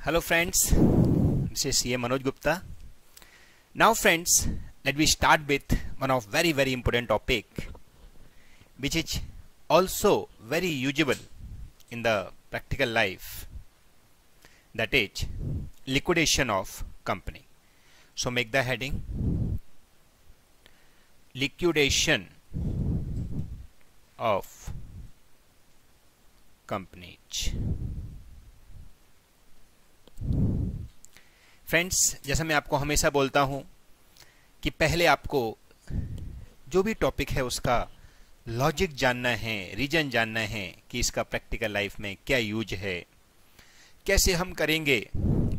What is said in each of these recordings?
Hello friends, this is CA Manoj Gupta. Now friends, let me start with one of very important topic which is also very usable in the practical life, that is liquidation of company. So make the heading liquidation of companies. Friends, जैसा मैं आपको हमेशा बोलता हूं कि पहले आपको जो भी टॉपिक है उसका लॉजिक जानना है, रीजन जानना है कि इसका प्रैक्टिकल लाइफ में क्या यूज है, कैसे हम करेंगे।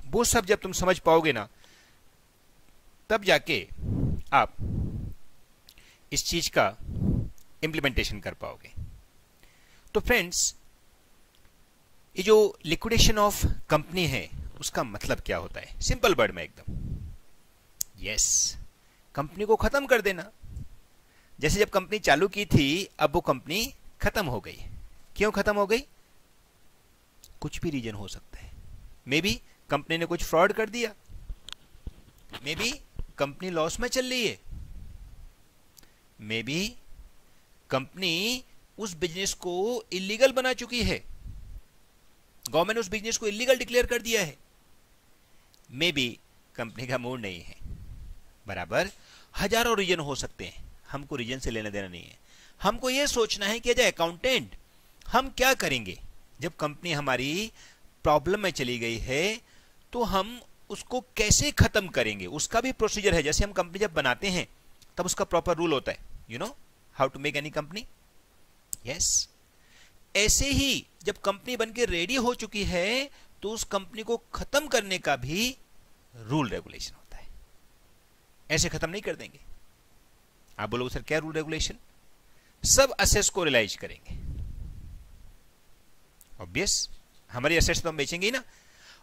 वो सब जब तुम समझ पाओगे ना, तब जाके आप इस चीज का इम्प्लीमेंटेशन कर पाओगे। तो फ्रेंड्स, ये जो लिक्विडेशन ऑफ कंपनी है उसका मतलब क्या होता है? सिंपल वर्ड में एकदम, यस, कंपनी को खत्म कर देना। जैसे जब कंपनी चालू की थी, अब वो कंपनी खत्म हो गई। क्यों खत्म हो गई? कुछ भी रीजन हो सकता है। मे बी कंपनी ने कुछ फ्रॉड कर दिया, मे बी कंपनी लॉस में चल रही है, मे बी कंपनी उस बिजनेस को इलीगल बना चुकी है, गवर्नमेंट ने उस बिजनेस को इलीगल डिक्लेयर कर दिया है, मे बी कंपनी का मूड नहीं है। बराबर हजारों रीजन हो सकते हैं। हमको रीजन से लेना देना नहीं है। हमको यह सोचना है कि एज अकाउंटेंट हम क्या करेंगे जब कंपनी हमारी प्रॉब्लम में चली गई है, तो हम उसको कैसे खत्म करेंगे। उसका भी प्रोसीजर है। जैसे हम कंपनी जब बनाते हैं तब उसका प्रॉपर रूल होता है, you know how to make any company. Yes, ऐसे ही जब कंपनी बनके रेडी हो चुकी है तो उस कंपनी को खत्म करने का भी रूल रेगुलेशन होता है। ऐसे खत्म नहीं कर देंगे। आप बोलोगे सर क्या रूल रेगुलेशन? सब असेट्स को रियलाइज करेंगे। ऑब्वियस, हमारी असेट्स तो हम बेचेंगे ही ना,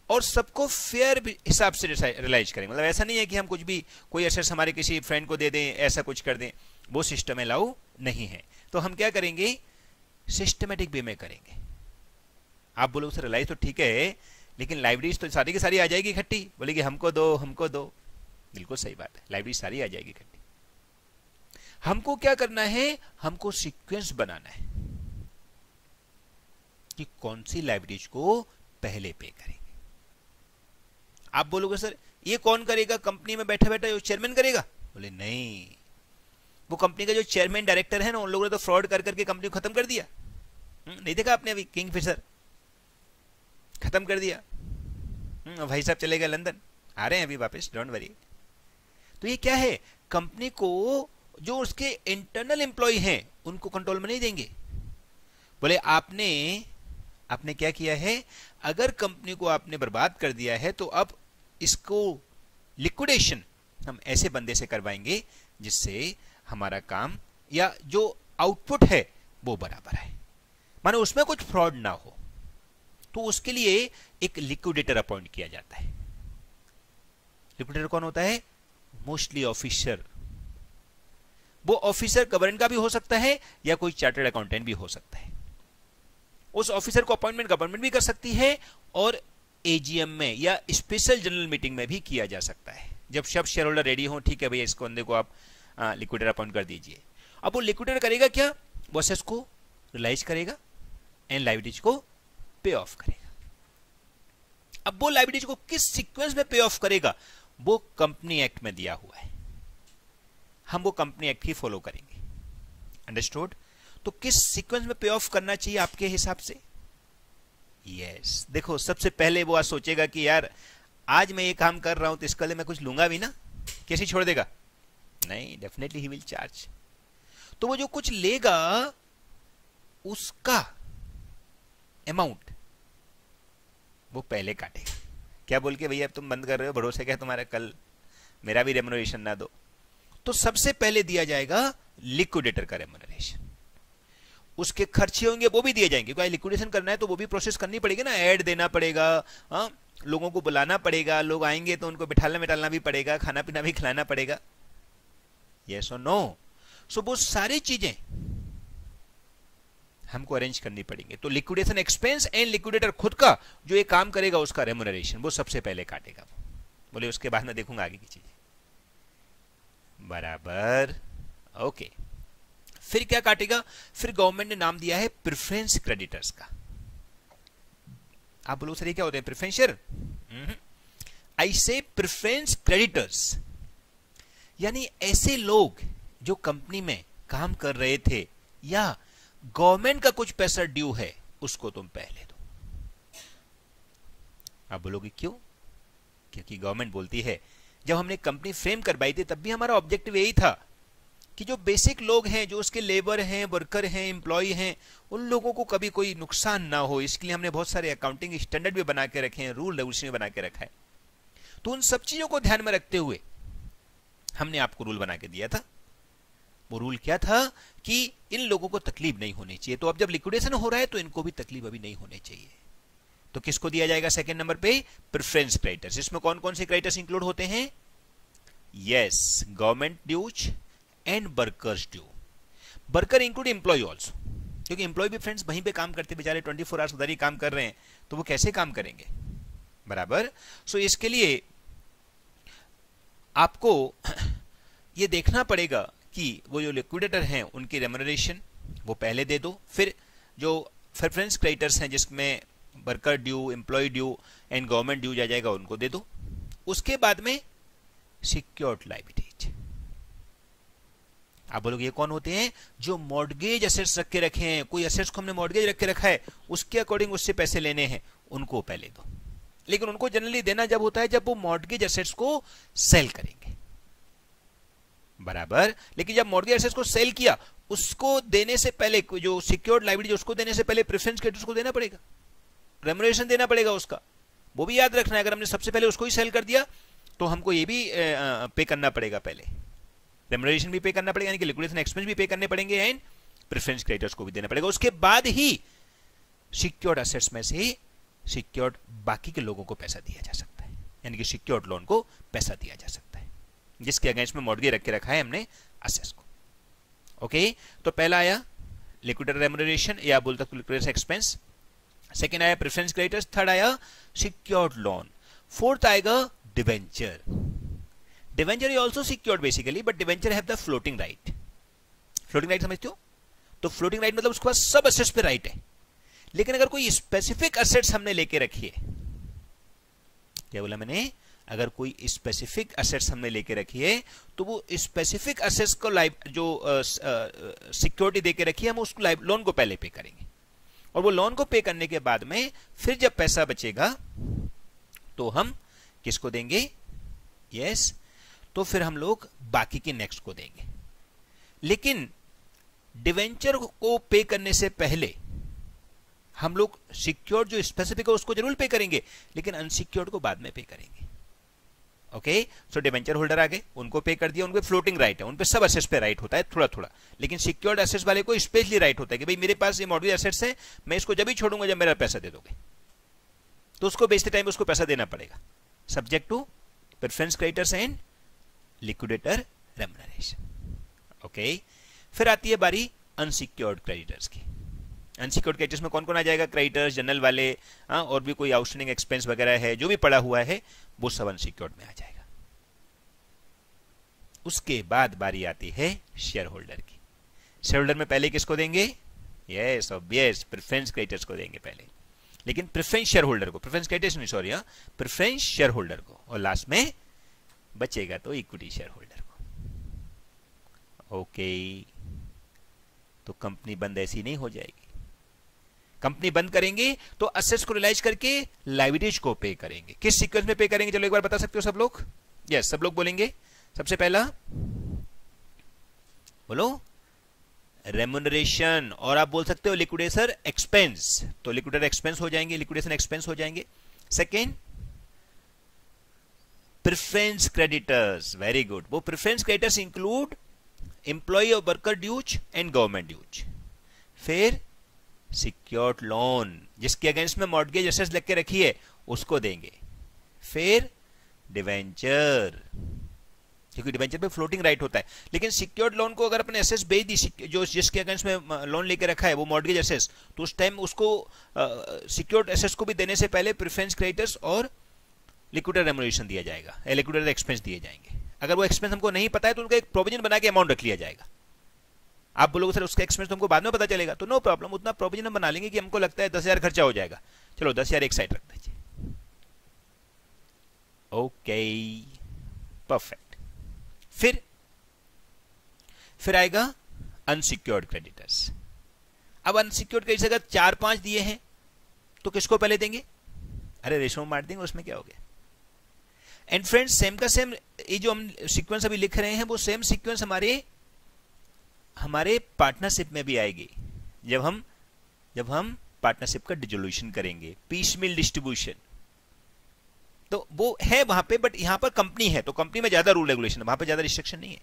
और सबको फेयर हिसाब से रियलाइज करेंगे। मतलब ऐसा नहीं है कि हम कुछ भी कोई असेट्स हमारे किसी फ्रेंड को दे दें, ऐसा कुछ कर दें, वो सिस्टम अलाउ नहीं है। तो हम क्या करेंगे? सिस्टमेटिक वे में करेंगे। आप बोलो सर रियलाइज तो ठीक है, लेकिन लाइब्रेरीज तो सारी की सारी आ जाएगी इकट्ठी, बोलेगी हमको दो हमको दो। बिल्कुल सही बात है, लाइब्रेरी सारी आ जाएगी इकट्ठी। हमको क्या करना है? हमको सीक्वेंस बनाना है कि कौन सी लाइब्रेरीज को पहले पे करेंगे। आप बोलोगे सर ये कौन करेगा? कंपनी में बैठा बैठा जो चेयरमैन करेगा? बोले नहीं, वो कंपनी का जो चेयरमैन डायरेक्टर है ना, उन लोगों ने तो फ्रॉड कर करके कंपनी को खत्म कर दिया। नहीं देखा आपने? अभी किंगफिशर खत्म कर दिया। भाई साहब चले गए लंदन, आ रहे हैं अभी वापस, डोंट वरी। तो ये क्या है? कंपनी को जो उसके इंटरनल एम्प्लॉय हैं उनको कंट्रोल में नहीं देंगे। बोले आपने क्या किया है? अगर कंपनी को आपने बर्बाद कर दिया है तो अब इसको लिक्विडेशन हम ऐसे बंदे से करवाएंगे जिससे हमारा काम या जो आउटपुट है वो बराबर है, माने उसमें कुछ फ्रॉड ना हो। तो उसके लिए एक लिक्विडेटर अपॉइंट किया जाता है। लिक्विडेटर कौन होता है? Mostly officer. वो ऑफिसर गवर्नमेंट का भी हो सकता है या कोई चार्टर्ड अकाउंटेंट भी हो सकता है। उस ऑफिसर को अपॉइंटमेंट गवर्नमेंट भी कर सकती है और एजीएम में या स्पेशल जनरल मीटिंग में भी किया जा सकता है। जब सब शेयर होल्डर रेडी हो, ठीक है भैया इस बंदे को आप लिक्विडेटर अपॉइंट कर दीजिए। अब वो लिक्विडेटर करेगा क्या? वो असेट्स को रियलाइज करेगा एंड लायबिलिटीज को पे ऑफ करेगा। अब वो लायबिलिटीज को किस सीक्वेंस में पे ऑफ करेगा, वो कंपनी एक्ट में दिया हुआ है। हम वो कंपनी एक्ट ही फॉलो करेंगे। अंडरस्टूड? तो किस सीक्वेंस में पे ऑफ करना चाहिए आपके हिसाब से? यस, देखो सबसे पहले वो आज सोचेगा कि यार आज मैं ये काम कर रहा हूं तो इसके लिए मैं कुछ लूंगा भी ना, कैसे छोड़ देगा? नहीं, डेफिनेटली ही विल चार्ज। तो वो जो कुछ लेगा उसका अमाउंट वो पहले काटेगा। क्या बोल के भैया अब तुम बंद कर रहे हो, भरोसे क्या तुम्हारा, कल मेरा भी रेम्युनरेशन ना दो। तो सबसे पहले दिया जाएगा लिक्विडेटर का रेम्युनरेशन। उसके खर्चे होंगे वो भी दिए जाएंगे, क्योंकि लिक्विडेशन करना है तो वो भी प्रोसेस करनी पड़ेगी ना, ऐड देना पड़ेगा, लोगों को बुलाना पड़ेगा, लोग आएंगे तो उनको बिठाना मिटालना भी पड़ेगा, खाना पीना भी खिलाना पड़ेगा। यस और नो? सो वो सारी चीजें हमको अरेंज करनी पड़ेंगे। तो लिक्विडेशन एक्सपेंस एंड लिक्विडेटर खुद का जो ये काम करेगा उसका रेम्युनरेशन वो सबसे पहले काटेगा। बोले उसके बाद मैं देखूंगा आगे की चीज। बराबर, ओके। फिर क्या काटेगा? फिर गवर्नमेंट ने नाम दिया है प्रेफरेंस क्रेडिटर्स का। आप बोलो सर ये क्या होते हैं प्रेफरेंस शेयर? आई से प्रेफरेंस क्रेडिटर्स यानी ऐसे लोग जो कंपनी में काम कर रहे थे या गवर्नमेंट का कुछ पैसा ड्यू है उसको तुम पहले दो। आप बोलोगे क्यों? क्योंकि गवर्नमेंट बोलती है, जब हमने कंपनी फ्रेम करवाई थी तब भी हमारा ऑब्जेक्टिव यही था कि जो बेसिक लोग हैं, जो उसके लेबर हैं, वर्कर हैं, एम्प्लॉय हैं, उन लोगों को कभी कोई नुकसान ना हो। इसके लिए हमने बहुत सारे अकाउंटिंग स्टैंडर्ड भी बना के रखे हैं, रूल रेगुलेशन भी बना के रखा है। तो उन सब चीजों को ध्यान में रखते हुए हमने आपको रूल बना के दिया था। वो रूल क्या था कि इन लोगों को तकलीफ नहीं होनी चाहिए। तो अब जब लिक्विडेशन हो रहा है तो इनको भी तकलीफ अभी नहीं होनी चाहिए। तो किसको दिया जाएगा सेकंड नंबर पे? Preference creditors. इसमें कौन कौन से क्रेडिटर्स इंक्लूड होते हैं? Yes, government dues and workers due. Worker include employ also, क्योंकि एम्प्लॉय भी फ्रेंड्स वहीं पे काम करते बेचारे, 24 आवर्स उधर ही काम कर रहे हैं, तो वो कैसे काम करेंगे? बराबर। सो इसके लिए आपको ये देखना पड़ेगा कि वो जो लिक्विडेटर हैं उनकी रेम्युनरेशन वो पहले दे दो। फिर जो प्रेफरेंस क्रेडिटर्स हैं जिसमें worker due, employ due and government due आ जाएगा, उनको दे दो। उसके बाद में सिक्योर्ड लायबिलिटीज। आप बोलोगे ये कौन होते हैं? जो मॉर्गेज एसेट्स रख के रखे हैं, कोई एसेट्स को हमने मॉर्गेज रख के रखा है, उसके अकॉर्डिंग उससे पैसे लेने हैं, उनको पहले दो। लेकिन उनको जनरली देना जब होता है जब वो मॉर्गेज एसेट्स को सेल करेंगे। बराबर। लेकिन जब मॉर्गेज एसेट्स को सेल किया, उसको देने से पहले जो सिक्योर्ड लायबिलिटी उसको देने से पहले प्रेफरेंस क्रेडिटर्स को देना पड़ेगा, रेम्युनरेशन देना पड़ेगा उसका। वो भी याद रखना है, अगर हमने सबसे पहले उसको ही सेल कर दिया तो हमको ये भी पे करना पड़ेगा, पहले रेम्युनरेशन भी पे करना पड़ेगा, यानी कि लिक्विडेशन एक्सपेंस भी पे करने पड़ेंगे एंड प्रेफरेंस क्रेडिटर्स को भी देना पड़ेगा। उसके बाद ही सिक्योर्ड एसेट्स में से सिक्योर्ड बाकी के लोगों को पैसा दिया जा सकता है, यानी कि सिक्योर्ड लोन को पैसा दिया जा सकता है जिसके अगेंस्ट में मॉर्गेज रख के रखा है हमने एसेट्स को। ओके, तो पहला आया लिक्विडेटर रेम्युनरेशन या बोल सकते लिक्विडेशन एक्सपेंस, सेकेंड आया प्रेफरेंस क्रेडिटर्स, थर्ड आया सिक्योर्ड लोन, फोर्थ आएगा debenture. Debenture is also secured basically, but debenture have the floating right. Floating right समझते हो? तो फ्लोटिंग राइट मतलब उसके पास सब एसेट्स पे राइट है, लेकिन अगर कोई स्पेसिफिक एसेट्स हमने लेके रखी है, क्या बोला मैंने? अगर कोई स्पेसिफिक एसेट्स हमने लेके रखी है तो वो स्पेसिफिक एसेट्स को जो सिक्योरिटी देके रखी है हम उसको लोन को पहले पे करेंगे, और वो लोन को पे करने के बाद में फिर जब पैसा बचेगा तो हम किसको देंगे? यस, तो फिर हम लोग बाकी के नेक्स्ट को देंगे। लेकिन डिवेंचर को पे करने से पहले हम लोग सिक्योर्ड जो स्पेसिफिक है उसको जरूर पे करेंगे, लेकिन अनसिक्योर्ड को बाद में पे करेंगे। ओके, सो डिवेंचर होल्डर आ गए, उनको पे कर दिया, उनको फ्लोटिंग राइट है, उन पे सब एसेट्स पे राइट होता है थोड़ा थोड़ा, लेकिन सिक्योर्ड एसेट्स वाले को स्पेशली राइट होता है कि भाई मेरे पास ये मॉर्गेज एसेट्स है, मैं इसको जब भी छोड़ूंगा जब मेरा पैसा दे दोगे, तो उसको बेचते टाइम उसको पैसा देना पड़ेगा, subject to preference creditors and liquidator remuneration. Okay, फिर आती है बारी अनसिक्योर्ड क्रेडिटर्स की। अनसिक्योर्ड क्रेडिटर्स में कौन कौन आ जाएगा? क्रेडिटर्स, जनरल वाले, और भी कोई आउटस्टैंडिंग एक्सपेंस वगैरह है जो भी पड़ा हुआ है वो सब अनसिक्योर्ड में आ जाएगा। उसके बाद बारी आती है शेयर होल्डर की। शेयर होल्डर में पहले किसको देंगे? यस ऑब्वियस, प्रेफरेंस क्रेडिटर्स को देंगे पहले, लेकिन प्रेफरेंस शेयर होल्डर को, प्रेफरेंस क्रेडिटर्स नहीं सॉरी, प्रेफरेंस शेयर होल्डर को, और लास्ट में बचेगा तो इक्विटी शेयर होल्डर को। ओके, तो कंपनी बंद ऐसी नहीं हो जाएगी। कंपनी बंद करेंगे तो असेट्स को रियलाइज करके लायबिलिटीज को पे करेंगे। किस सीक्वेंस में पे करेंगे? चलो एक बार बता सकते हो सब लोग? यस, सब लोग बोलेंगे। सबसे पहला बोलो रेम्युनरेशन, और आप बोल सकते हो लिक्विडेशन एक्सपेंस, तो लिक्विडेटर एक्सपेंस हो जाएंगे, लिक्विडेशन एक्सपेंस हो जाएंगे। Second preference creditors, very good, वो प्रेफरेंस क्रेडिटर्स इंक्लूड एम्प्लॉय और worker dues and government dues. फिर सिक्योर्ड लोन, जिसके अगेंस्ट में मॉर्गेज एसेट्स लग के रखी है उसको देंगे। फिर डिवेंचर, क्योंकि डिबेंचर पे फ्लोटिंग राइट होता है। लेकिन सिक्योर्ड लोन को अगर अपने एसेस बेच दी, जो जिसके अगेंस्ट में लोन लेके रखा है वो मॉर्गेज एसेस, तो उस टाइम उसको सिक्योर्ड एसेस को भी देने से पहले प्रेफरेंस क्रेडिटर्स और लिक्विडेटर रेम्युनरेशन दिया जाएगा, लिक्विडेटर एक्सपेंस दिए जाएंगे। अगर वो एक्सपेंस हमको नहीं पता है तो उनका एक प्रोविजन बना के अमाउंट रख लिया जाएगा। आप बोलोगे सर उसका एक्सपेंस तो हमको बाद में पता चलेगा, तो नो प्रॉब्लम, उतना प्रोविजन हम बना लेंगे कि हमको लगता है 10,000 खर्चा हो जाएगा, चलो 10,000 एक साइड रख दीजिए। Okay, perfect. फिर आएगा अनसिक्योर्ड क्रेडिटर्स। अब अनसिक्योर्ड क्रेडिटर्स अगर 4-5 दिए हैं तो किसको पहले देंगे? अरे रेशो में बांट देंगे, उसमें क्या हो गया। एंड फ्रेंड्स सेम का सेम, ये जो हम सीक्वेंस अभी लिख रहे हैं वो सेम सीक्वेंस हमारे पार्टनरशिप में भी आएगी। जब हम पार्टनरशिप का डिसोल्यूशन करेंगे, पीस मिल डिस्ट्रीब्यूशन, तो वो है वहां पे, बट यहां पर कंपनी है तो कंपनी में ज्यादा रूल रेगुलेशन है, वहां पे ज्यादा रिस्ट्रिक्शन नहीं है,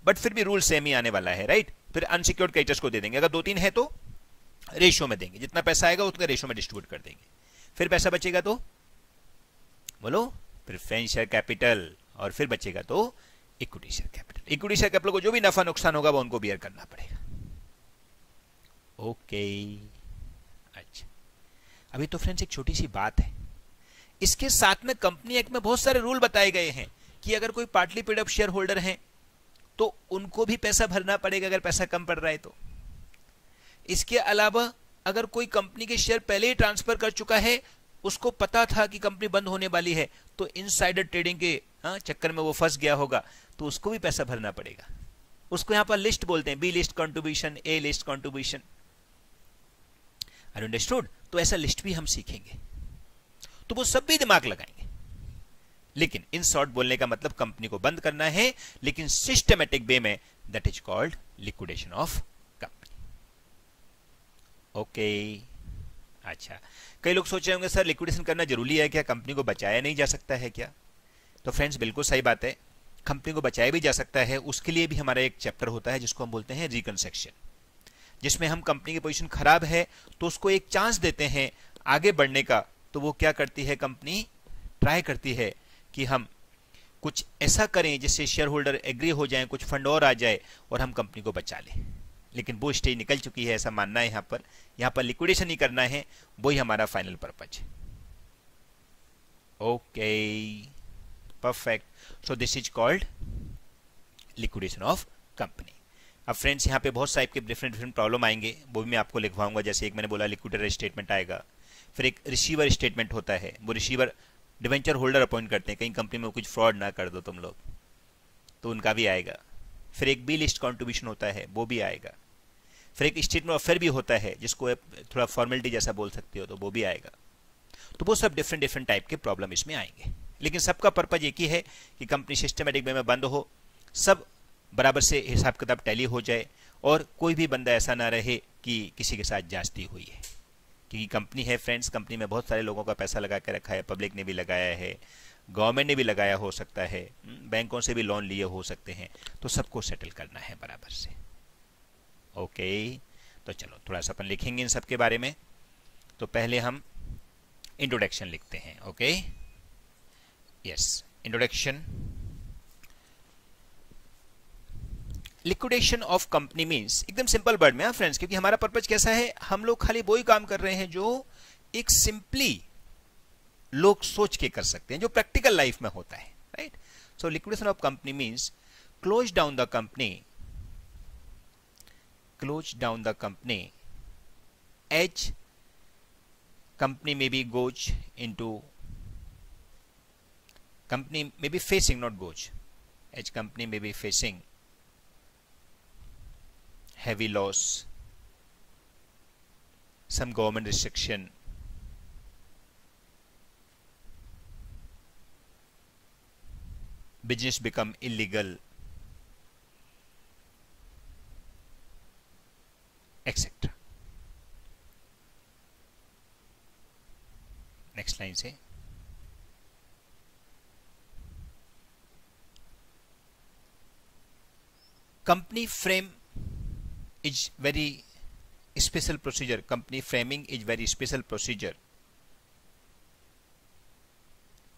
बट फिर भी रूल सेम ही आने वाला है, राइट। फिर अनसिक्योर्ड क्रेडिटर्स को दे देंगे, अगर 2-3 है तो रेशियो में देंगे, जितना पैसा आएगा उतना रेशियो में डिस्ट्रीब्यूट कर देंगे। फिर पैसा बचेगा तो बोलो प्रेफरेंस शेयर कैपिटल, और फिर बचेगा तो equity share capital. Equity share capital को जो भी नफा नुकसान होगा वो उनको बियर करना पड़ेगा। ओके, अच्छा, अभी तो फ्रेंड्स एक छोटी सी बात है, इसके साथ में कंपनी एक्ट में बहुत सारे रूल बताए गए हैं कि अगर कोई partly paid up share holder है तो उनको भी पैसा भरना पड़ेगा अगर पैसा कम पड़ रहा है तो। इसके अलावा अगर कोई कंपनी के शेयर पहले ही ट्रांसफर कर चुका है, उसको पता था कि कंपनी बंद होने वाली है, तो इनसाइडर ट्रेडिंग के चक्कर में वो फंस गया होगा, तो उसको भी पैसा भरना पड़ेगा। उसको यहां पर लिस्ट बोलते हैं, बी लिस्ट कॉन्ट्रीब्यूशन, ए लिस्ट कॉन्ट्रीब्यूशन। अंडरस्टूड? तो ऐसा लिस्ट भी हम सीखेंगे, तो वो सब भी दिमाग लगाएंगे। लेकिन इन शॉर्ट बोलने का मतलब कंपनी को बंद करना है, लेकिन सिस्टमेटिक वे में, that is called liquidation of company. Okay, अच्छा, कई लोग सोच रहे होंगे सर लिक्विडेशन करना जरूरी है क्या, कंपनी को बचाया नहीं जा सकता है क्या? तो फ्रेंड्स बिल्कुल सही बात है, कंपनी को बचाया भी जा सकता है। उसके लिए भी हमारा एक चैप्टर होता है जिसको हम बोलते हैं रिकंस्ट्रक्शन, जिसमें हम कंपनी की पोजीशन खराब है तो उसको एक चांस देते हैं आगे बढ़ने का। तो वो क्या करती है, कंपनी ट्राई करती है कि हम कुछ ऐसा करें जिससे शेयर होल्डर एग्री हो जाए, कुछ फंड और आ जाए और हम कंपनी को बचा लें। लेकिन वो स्टेज निकल चुकी है, ऐसा मानना है यहाँ पर लिक्विडेशन ही करना है, वही हमारा फाइनल पर्पज है। Okay, perfect. So this is called liquidation of company. अब फ्रेंड्स यहाँ पे बहुत टाइप के डिफरेंट प्रॉब्लम आएंगे, वो भी मैं आपको लिखवाऊंगा। जैसे एक मैंने बोला लिक्विडेटर स्टेटमेंट आएगा, फिर एक रिसीवर स्टेटमेंट होता है, वो रिसीवर डिवेंचर होल्डर अपॉइंट करते हैं, कहीं कंपनी में कुछ फ्रॉड ना कर दो तुम लोग, तो उनका भी आएगा। फिर एक बी लिस्ट कॉन्ट्रीब्यूशन होता है, वो भी आएगा। फिर एक स्टेटमेंट ऑफ अफेयर भी होता है, जिसको थोड़ा फॉर्मेलिटी जैसा बोल सकते हो, तो वो भी आएगा। तो वो सब डिफरेंट टाइप के प्रॉब्लम इसमें आएंगे, लेकिन सबका पर्पज एक ही है कि कंपनी सिस्टमेटिक वे में बंद हो, सब बराबर से हिसाब किताब टैली हो जाए, और कोई भी बंदा ऐसा ना रहे कि किसी के साथ जास्ती हुई है। क्योंकि कंपनी है फ्रेंड्स, कंपनी में बहुत सारे लोगों का पैसा लगा के रखा है, पब्लिक ने भी लगाया है, गवर्नमेंट ने भी लगाया हो सकता है, बैंकों से भी लोन लिए हो सकते हैं, तो सबको सेटल करना है बराबर से। ओके, तो चलो थोड़ा सा अपन लिखेंगे इन सब के बारे में। तो पहले हम इंट्रोडक्शन लिखते हैं। Okay, yes, introduction. Liquidation of company means, एकदम सिंपल वर्ड में फ्रेंड्स, क्योंकि हमारा पर्पज कैसा है, हम लोग खाली वही काम कर रहे हैं जो एक सिंपली लोग सोच के कर सकते हैं, जो प्रैक्टिकल लाइफ में होता है, right. So liquidation of company means close down the company, close down the company as company may be goes into, company may be facing, not goes, as company may be facing heavy loss, some government restriction, business become illegal, etc. Next line से company frame is very special procedure. Company framing is very special procedure.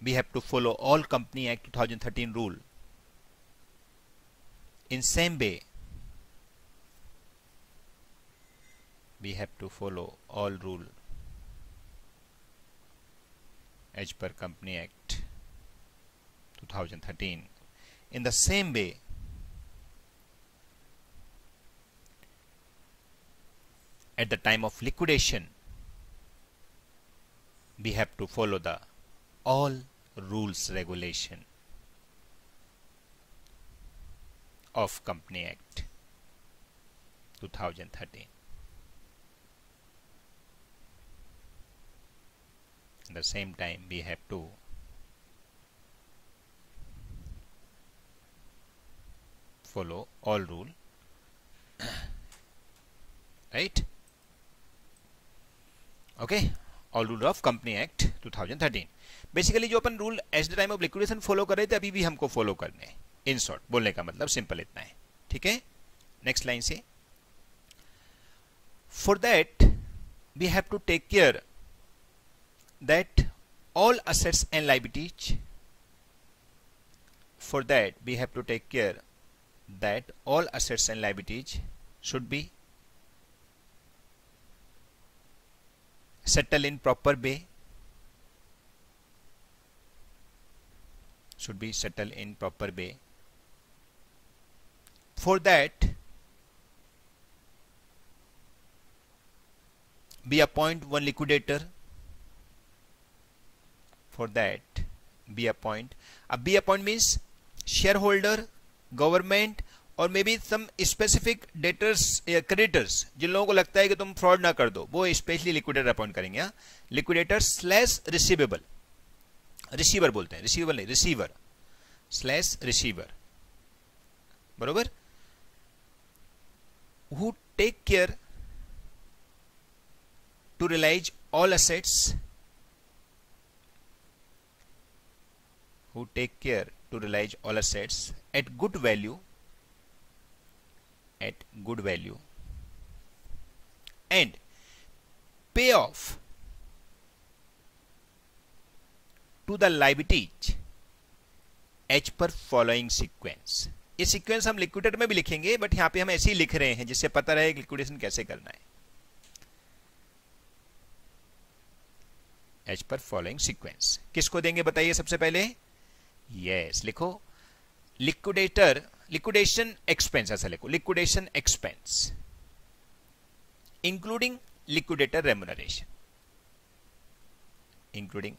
We have to follow all Company Act 2013 rule In same way, we have to follow all rule as per Company Act 2013. In the same way, at the time of liquidation, we have to follow the all rules regulation of Company Act 2013. At the same time, we have to follow all rule, right? Okay, all rule of Company Act 2013. Basically जो अपन rule at the time of liquidation follow कर रहे थे, अभी भी हमको follow करने हैं. इन शॉर्ट बोलने का मतलब सिंपल इतना है. ठीक है, नेक्स्ट लाइन से, for that we have to take care that all assets and liabilities, for that we have to take care that all assets and liabilities should be settled in proper way, should be settled in proper way. For that we appoint one liquidator. For that be appoint. अब be appoint means shareholder, government और may be some specific debtors या creditors, जिन लोगों को लगता है कि तुम फ्रॉड ना कर दो, वो स्पेशली लिक्विडेटर अपॉइंट करेंगे. लिक्विडेटर स्लैश रिसीवेबल, रिसीवर बोलते हैं, रिसीवेबल नहीं, रिसीवर स्लैश रिसीवर, बरोबर. Who take care to realise all assets, who take care to realize all assets at good value, and pay off to the liabilities as per following sequence. ये sequence हम liquidator में भी लिखेंगे, but यहां पे हम ऐसे ही लिख रहे हैं जिससे पता रहे लिक्विडेशन कैसे करना है. एज पर फॉलोइंग सीक्वेंस किसको देंगे बताइए सबसे पहले. यस, लिखो लिक्विडेटर, लिक्विडेशन एक्सपेंस, ऐसा लिखो liquidation expense including liquidator remuneration, including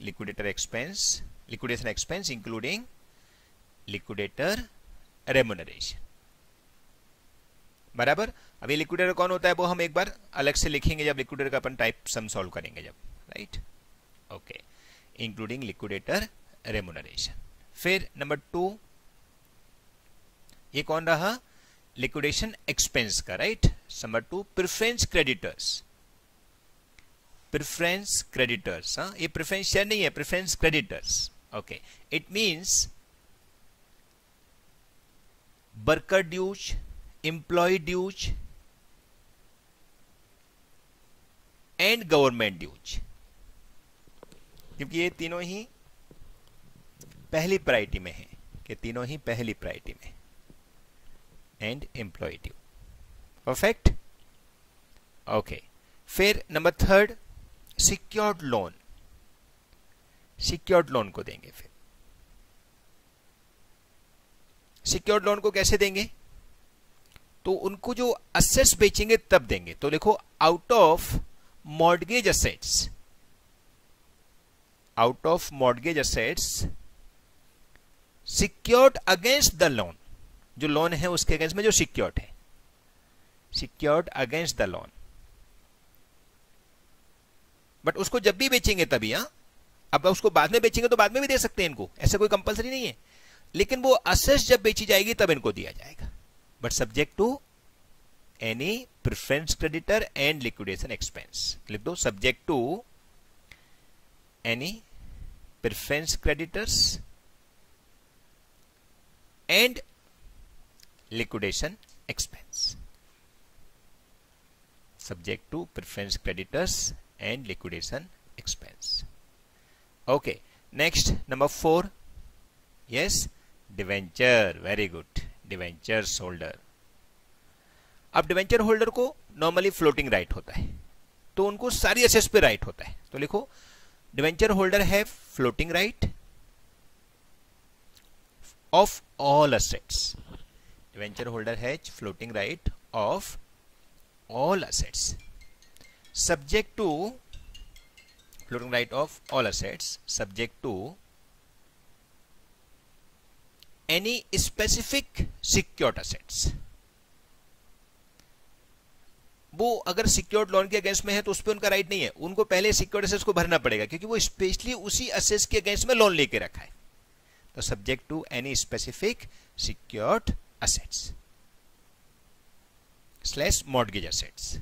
liquidator expense, liquidation expense including liquidator remuneration, बराबर. अब ये लिक्विडेटर कौन होता है वो हम एक बार अलग से लिखेंगे जब लिक्विडेटर का अपन टाइप सम सॉल्व करेंगे जब, right. Okay, including liquidator remuneration. फिर नंबर 2, ये कौन रहा, लिक्विडेशन एक्सपेंस का, right. Number 2 preference creditors, preference creditors, हाँ, ये प्रेफरेंस शेयर नहीं है, preference creditors. Okay, it means worker dues, employ dues and government dues, क्योंकि ये तीनों ही पहली प्रायोरिटी में है, कि तीनों ही पहली प्रायोरिटी में, and employ due. Perfect. Okay, फिर number 3 secured loan, secured loan को देंगे. फिर सिक्योर्ड लोन को कैसे देंगे, तो उनको जो असेट्स बेचेंगे तब देंगे. तो देखो out of mortgage assets, out of mortgage assets secured against the loan, जो लोन है उसके अगेंस्ट में जो सिक्योर्ड है, secured against the loan. But उसको जब भी बेचेंगे तभी, हाँ. अब उसको बाद में बेचेंगे तो बाद में भी दे सकते हैं इनको, ऐसा कोई कंपलसरी नहीं है, लेकिन वो असेट्स जब बेची जाएगी तब इनको दिया जाएगा, but subject to any preference creditor and liquidation expense. लिख दो, subject to any preference creditors and liquidation expense, subject to preference creditors and liquidation expense. Okay, next number 4, yes, debenture, very good. Debentures holder. अब debenture holder को normally floating right होता है, तो उनको सारी assets पे राइट होता है। तो लिखो debenture holder have floating right of all assets. Debenture holder has floating right of all assets subject to floating right of all assets subject to any specific secured assets। वो अगर secured loan के against में है तो उस पर उनका right नहीं है, उनको पहले सिक्योर्ड असेट्स को भरना पड़ेगा क्योंकि वो स्पेशली उसी असेट्स के अगेंस्ट में लोन लेके रखा है। तो subject to any specific secured assets slash mortgage assets,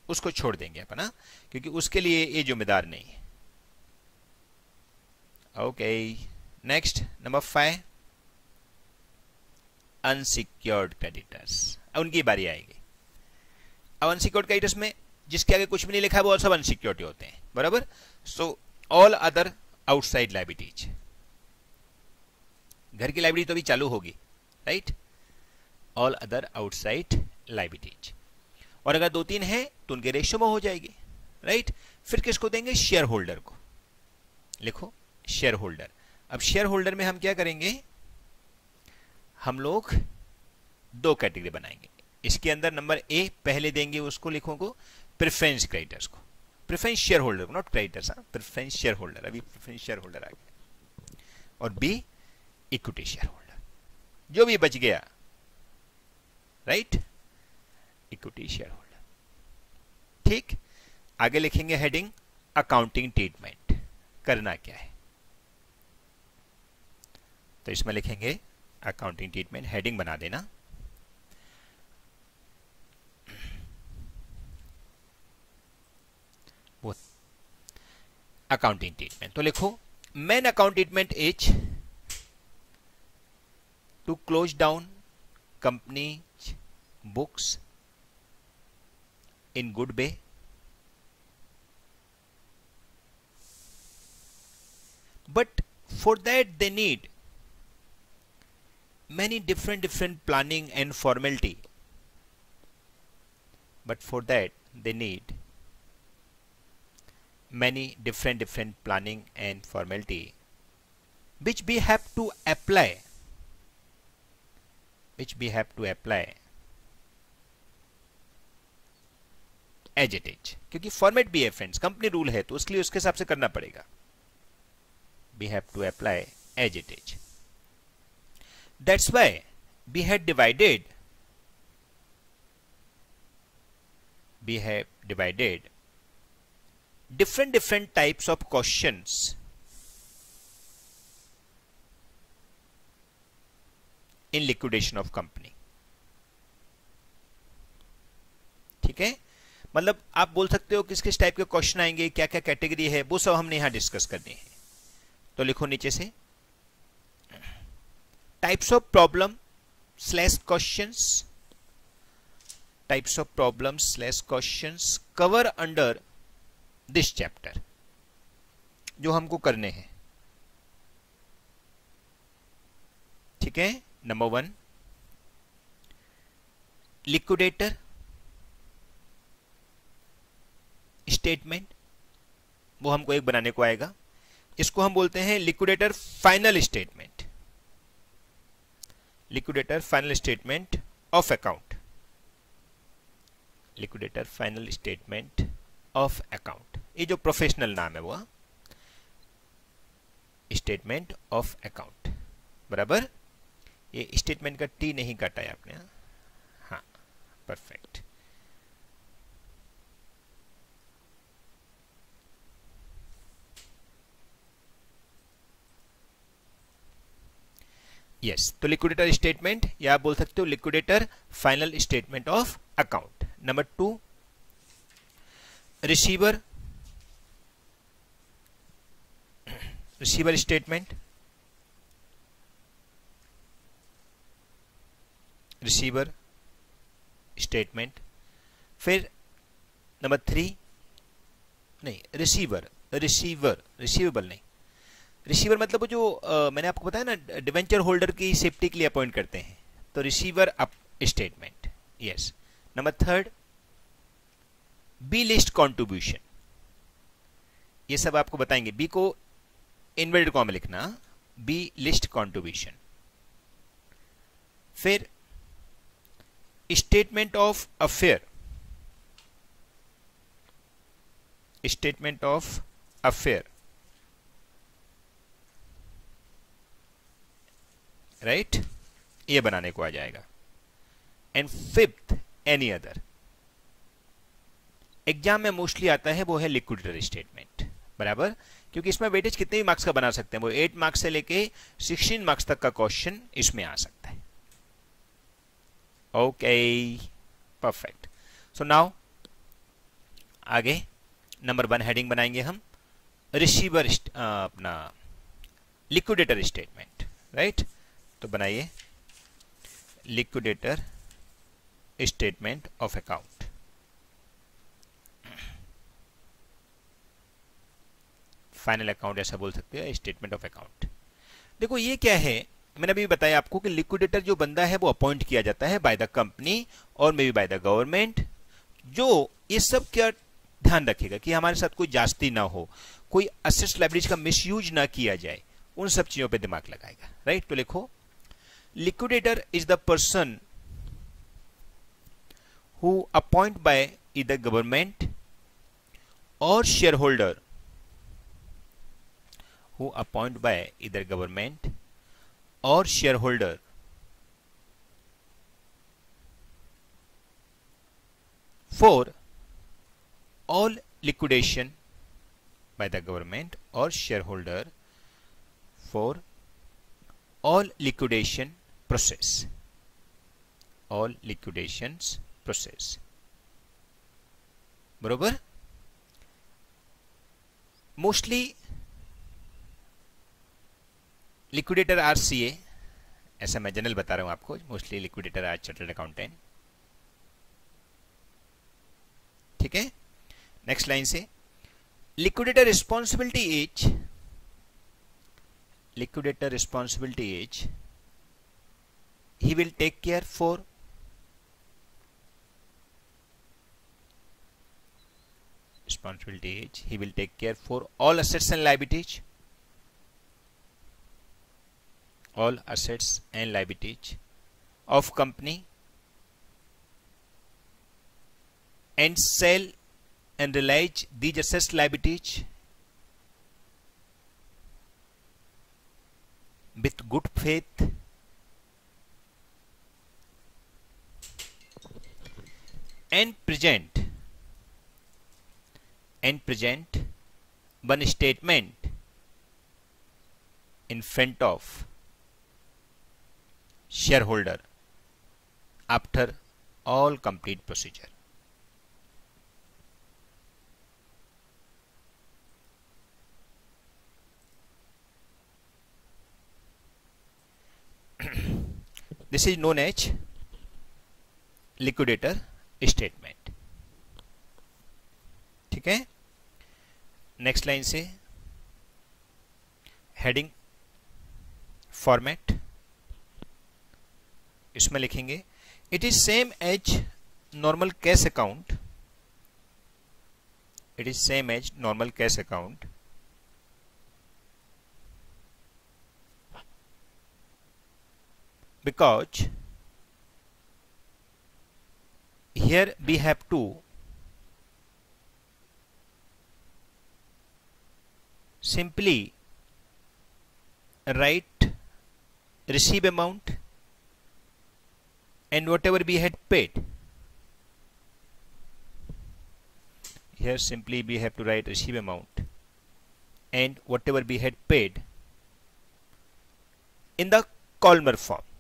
उसको छोड़ देंगे अपन ना, क्योंकि उसके लिए ये जिम्मेदार नहीं है। Okay, next number 5 unsecured creditors. अब उनकी बारी आएगी। अब अनसिक्योर्ड क्रेडिटर्स में जिसके आगे कुछ भी नहीं लिखा है वो सब अनसिक्योर्ड होते हैं, बराबर। So all other outside liabilities, घर की लायबिलिटी तो अभी चालू होगी, right. All other outside liabilities, और अगर 2-3 है तो उनके रेशियो में हो जाएगी, राइट। फिर किसको देंगे? शेयर होल्डर को। लिखो शेयर होल्डर। अब शेयर होल्डर में हम क्या करेंगे? हम लोग 2 कैटेगरी बनाएंगे। इसके अंदर नंबर ए पहले देंगे उसको, लिखो को प्रेफरेंस क्रेडिटर्स को, प्रेफरेंस शेयर होल्डर को, not creditors, preference share holder. अभी प्रेफरेंस शेयर होल्डर आ गया। और बी इक्विटी शेयर होल्डर, जो भी बच गया, राइट, इक्विटी शेयर होल्डर। ठीक, आगे लिखेंगे हेडिंग अकाउंटिंग ट्रीटमेंट। करना क्या है? तो इसमें लिखेंगे अकाउंटिंग ट्रीटमेंट, हेडिंग बना देना। वो अकाउंटिंग ट्रीटमेंट, तो लिखो main account treatment is to close down company books in good way, but for that they need many different planning and formality, but for that they need many different planning and formality which we have to apply as it is, क्योंकि format भी है friends, company rule है तो उसके लिए उसके हिसाब से करना पड़ेगा। We have to apply as it is. That's why we have divided different types of questions in liquidation of company। ठीक है, मतलब आप बोल सकते हो किस किस टाइप के क्वेश्चन आएंगे, क्या क्या कैटेगरी है, वो सब हमने यहां डिस्कस करनी है। तो लिखो नीचे से types of problem slash questions, types of problem slash questions cover under this chapter, जो हमको करने हैं। ठीक है, नंबर 1 लिक्विडेटर स्टेटमेंट, वो हमको एक बनाने को आएगा। इसको हम बोलते हैं liquidator final statement, liquidator final statement of account, liquidator final statement of account, ये जो प्रोफेशनल नाम है वो स्टेटमेंट ऑफ अकाउंट, बराबर। ये स्टेटमेंट का टी नहीं काटा है आपने, हाँ परफेक्ट। यस, तो लिक्विडेटर स्टेटमेंट या आप बोल सकते हो liquidator final statement of account. Number 2 receiver statement, receiver statement. फिर नंबर 3 नहीं, रिसीवेबल नहीं, रिसीवर मतलब वो जो मैंने आपको बताया ना डिवेंचर होल्डर की सेफ्टी के लिए अपॉइंट करते हैं, तो receiver up statement, yes. Number third, B list contribution, ये सब आपको बताएंगे। बी को इन्वर्टेड कॉमा में लिखना, बी लिस्ट कॉन्ट्रीब्यूशन। फिर statement of affair, statement of affair, right, ये बनाने को आ जाएगा। And fifth, any other. Exam में मोस्टली आता है वो है लिक्विडेटर स्टेटमेंट, बराबर, क्योंकि इसमें वेटेज कितने भी मार्क्स का बना सकते हैं, वो 8 मार्क्स से लेके 16 मार्क्स तक का क्वेश्चन इसमें आ सकता है। Okay, perfect. सो नाउ आगे नंबर 1 हेडिंग बनाएंगे हम, रिसीवर अपना लिक्विडेटर स्टेटमेंट, राइट। तो बनाइए liquidator statement of account. Final account ऐसा बोल सकते हैं, स्टेटमेंट ऑफ अकाउंट। देखो ये क्या है, मैंने अभी बताया आपको कि लिक्विडेटर जो बंदा है वो अपॉइंट किया जाता है बाय द कंपनी और may B by the government, जो ये सब क्या ध्यान रखेगा कि हमारे साथ कोई जास्ती ना हो, कोई असेट्स लायबिलिटीज का मिसयूज ना किया जाए, उन सब चीजों पे दिमाग लगाएगा, राइट। तो लिखो, liquidator is the person who appointed by either government or shareholder, who appointed by either government or shareholder for all liquidation by the government or shareholder for all liquidation process, all liquidations process, बरोबर। Mostly liquidator are CA, ऐसा मैं general बता रहा हूं आपको, mostly liquidator are chartered accountant, ठीक है। Next line से, liquidator responsibility is, liquidator responsibility is he will take care for responsibility is he will take care for all assets and liabilities, all assets and liabilities of company and sell and realize these assets liabilities with good faith and present one statement in front of shareholder after all complete procedure. This is known as liquidator statement, ठीक है। Next line से heading format, इसमें लिखेंगे it is same as normal cash account, it is same as normal cash account because here we have to simply write receive amount and whatever we had paid. Here simply we have to write receive amount and whatever we had paid in the columnar form.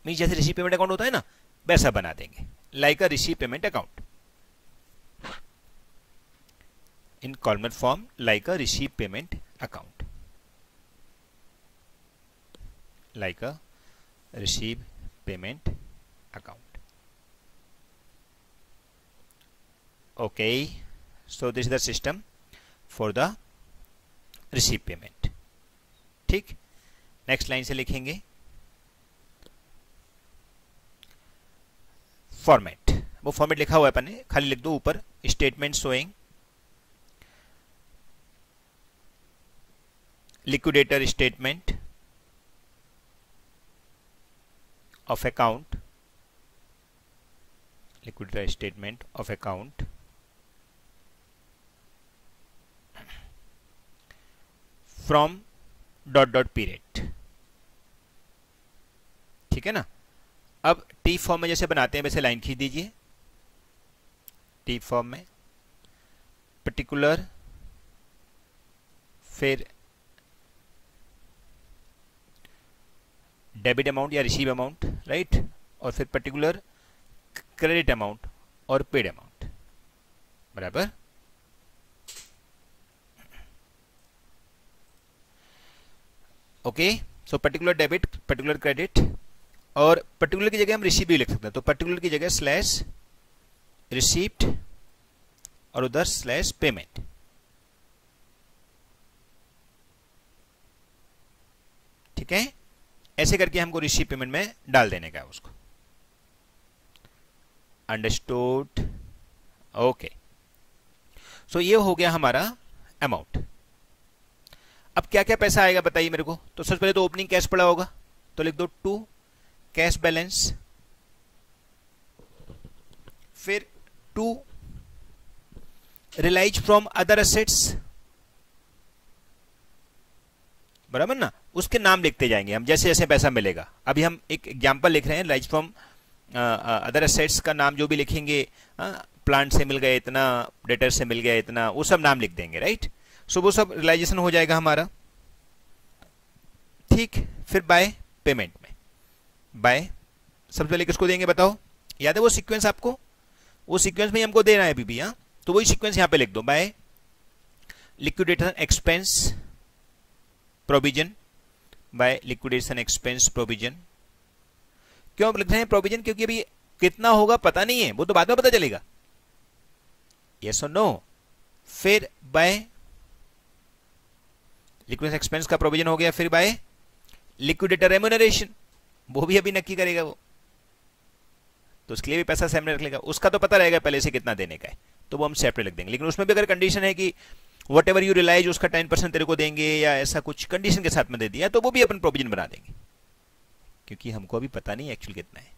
Mean जैसे receive payment account होता है ना, वैसा बना देंगे, like a receive payment account in columnar form, like a receive payment account, like a receive payment account. Okay, so this is the system for the receive payment, ठीक। Next line से लिखेंगे format, वो format लिखा हुआ है अपन ने, खाली लिख दो ऊपर statement showing liquidator statement of account, liquidator statement of account from ... period। ठीक है ना। अब टी फॉर्म में जैसे बनाते हैं वैसे लाइन खींच दीजिए। टी फॉर्म में पर्टिकुलर, फिर डेबिट अमाउंट या रिसीव अमाउंट, राइट, और फिर पर्टिकुलर क्रेडिट अमाउंट और पेड अमाउंट, बराबर। Okay, so particular debit, particular credit, और पर्टिकुलर की जगह हम रिसीव भी लिख सकते हैं, तो पर्टिकुलर की जगह स्लैश रिसीप्ट और उधर स्लैश पेमेंट। ठीक है, ऐसे करके हमको रिसीव पेमेंट में डाल देने का है उसको। Understood, okay. सो ये हो गया हमारा अमाउंट। अब क्या क्या पैसा आएगा बताइए मेरे को। तो सबसे पहले तो ओपनिंग कैश पड़ा होगा, तो लिख दो टू कैश बैलेंस, फिर to realise from other assets, बराबर ना, उसके नाम लिखते जाएंगे हम जैसे जैसे पैसा मिलेगा। अभी हम एक एग्जांपल लिख रहे हैं, रिलाइज फ्रॉम अदर एसेट्स का नाम जो भी लिखेंगे, प्लांट से मिल गया इतना, डेटर से मिल गया इतना, वो सब नाम लिख देंगे, राइट। सो वो सब रिलाइजेशन हो जाएगा हमारा। ठीक, फिर बाय पेमेंट में, बाय सबसे पहले किसको देंगे बताओ, याद है वो सीक्वेंस आपको, वो सीक्वेंस में हमको देना है अभी भी, हाँ, तो वही सीक्वेंस यहां पे लिख दो। By liquidation expense provision, by liquidation expense provision. क्यों लिख रहे हैं प्रोविजन, क्योंकि अभी कितना होगा पता नहीं है, वो तो बाद में पता चलेगा, यस और नो। फिर बाय लिक्विडेशन एक्सपेंस का प्रोविजन हो गया, फिर बाय लिक्विडेटर रेम्यूनरेशन, वो भी अभी नक्की करेगा वो, तो उसके लिए भी पैसा सामने रख लेगा, उसका तो पता रहेगा पहले से कितना देने का है, तो वो हम सेपरेट लिख देंगे। लेकिन उसमें भी अगर कंडीशन है कि वट एवर यू रिलाइज उसका 10% तेरे को देंगे या ऐसा कुछ कंडीशन के साथ में दे दिया, तो वो भी अपन प्रोविजन बना देंगे, क्योंकि हमको अभी पता नहीं एक्चुअल कितना है।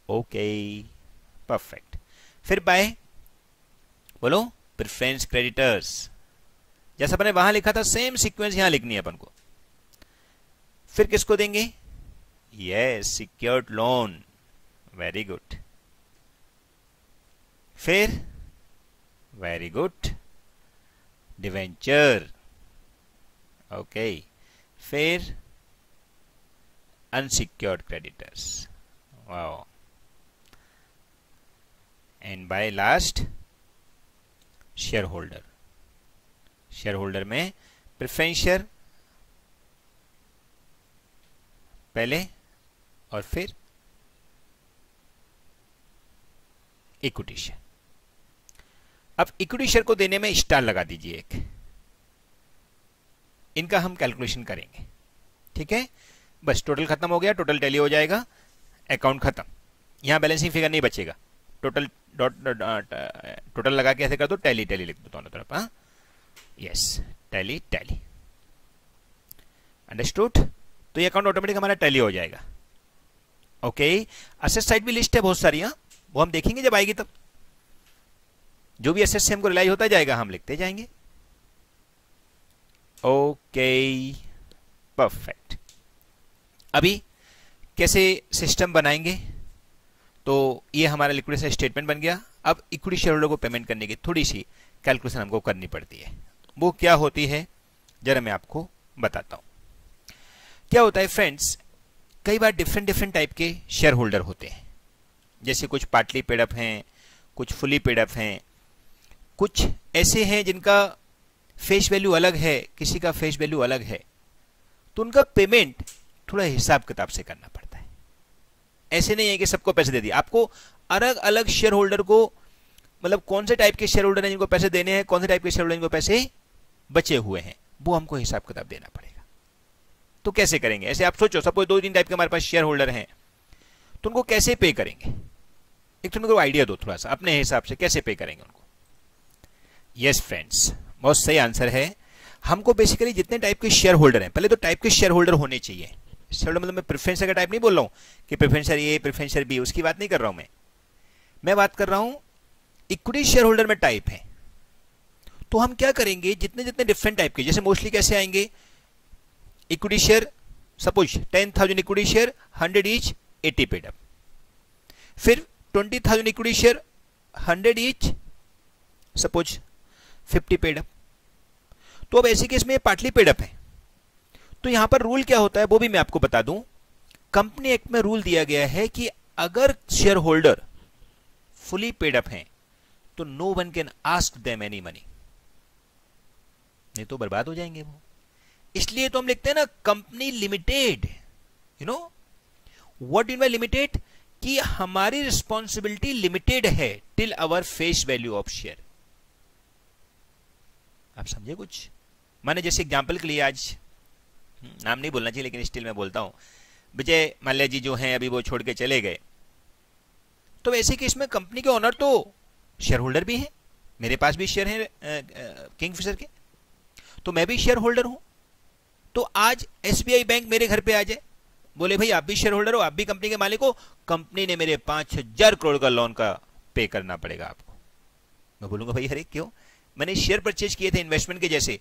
Okay, perfect. फिर बाय बोलो प्रेफरेंस क्रेडिटर्स, जैसा अपने वहां लिखा था सेम सीक्वेंस यहां लिखनी है अपन को। फिर किसको देंगे, yes secured loan, very good. फिर वेरी गुड डिवेंचर, ओके। फिर unsecured creditors, wow. And by last share holder, share holder में प्रेफरेंस शेयर पहले और फिर इक्विटी शेयर। अब इक्विटी शेयर को देने में स्टार लगा दीजिए एक, इनका हम कैलकुलेशन करेंगे, ठीक है। बस टोटल खत्म हो गया, टोटल टैली हो जाएगा, अकाउंट खत्म, यहां बैलेंसिंग फिगर नहीं बचेगा, टोटल टोटल लगा के ऐसे कर दो, टैली टैली लिख दो दोनों तरफ, हाँ, यस टैली टैली, अंडरस्टूड। तो ये अकाउंट ऑटोमेटिक हमारा टैली हो जाएगा। ओके, असेट साइड भी लिस्ट है बहुत सारी, हाँ, वो हम देखेंगे जब आएगी तब, जो भी एसेट से हमको रिलाइज होता जाएगा हम लिखते जाएंगे। Okay, perfect. अभी कैसे सिस्टम बनाएंगे, तो ये हमारा लिक्विडेशन स्टेटमेंट बन गया। अब इक्विटी शेयर होल्डर को पेमेंट करने की थोड़ी सी कैलकुलेशन हमको करनी पड़ती है, वो क्या होती है जरा मैं आपको बताता हूं। क्या होता है फ्रेंड्स, कई बार डिफरेंट डिफरेंट टाइप के शेयर होल्डर होते हैं, जैसे कुछ पार्टली पेड अप हैं, कुछ फुली पेड अप हैं, कुछ ऐसे हैं जिनका फेस वैल्यू अलग है, किसी का फेस वैल्यू अलग है, तो उनका पेमेंट थोड़ा हिसाब किताब से करना पड़ता है। ऐसे नहीं है कि सबको पैसे दे दिए, आपको अलग अलग शेयर होल्डर को, मतलब कौन से टाइप के शेयर होल्डर हैं जिनको पैसे देने हैं, कौन से टाइप के शेयर होल्डर जिनको पैसे बचे हुए हैं, वो हमको हिसाब किताब देना पड़ेगा। तो कैसे करेंगे, ऐसे आप सोचो सपोज 2-3 टाइप के हमारे पास शेयर होल्डर हैं, तो उनको कैसे पे करेंगे? एक तो मेरे को आइडिया दो थोड़ा सा, अपने हिसाब से कैसे पे करेंगे उनको? यस फ्रेंड्स, बहुत सही आंसर है। हमको बेसिकली जितने टाइप के शेयर होल्डर हैं, पहले तो टाइप के शेयर होल्डर होने चाहिए। शेयर मतलब मैं प्रेफरेंस का टाइप नहीं बोल रहा हूं कि प्रेफरेंसर ए प्रेफरेंसर बी, उसकी बात नहीं कर रहा हूं मैं बात कर रहा हूं इक्विटी शेयर होल्डर में टाइप है। तो हम क्या करेंगे, जितने जितने डिफरेंट टाइप के, जैसे मोस्टली कैसे आएंगे, equity share suppose 10,000 equity share 100 each 80 paid up, फिर 20,000 equity share 100 each suppose 50 paid up. तो अब ऐसे केस में पार्टली पेड अप है। तो यहां पर रूल क्या होता है वो भी मैं आपको बता दूं। कंपनी एक्ट में रूल दिया गया है कि अगर share holder fully paid up हैं तो no one can ask them any money, नहीं तो बर्बाद हो जाएंगे वो। इसलिए तो हम लिखते हैं ना company limited, you know what in by limited, कि हमारी रिस्पॉन्सिबिलिटी लिमिटेड है till our face value of share. आप समझे कुछ? माने जैसे एग्जांपल के लिए, आज नाम नहीं बोलना चाहिए लेकिन स्टिल मैं बोलता हूं, विजय माल्या जी जो हैं अभी वो छोड़ के चले गए, तो ऐसे केस में कंपनी के ओनर तो शेयर होल्डर भी हैं, मेरे पास भी शेयर हैं किंगफिशर के, तो मैं भी शेयर होल्डर हूं। तो आज एसबीआई बैंक मेरे घर पे आ जाए, बोले भाई आप भी शेयर होल्डर हो, आप भी कंपनी के मालिक हो, कंपनी ने मेरे 5,000 करोड़ का लोन का पे करना पड़ेगा आपको। मैं बोलूंगा भाई अरे क्यों, मैंने शेयर परचेज किए थे इन्वेस्टमेंट के जैसे,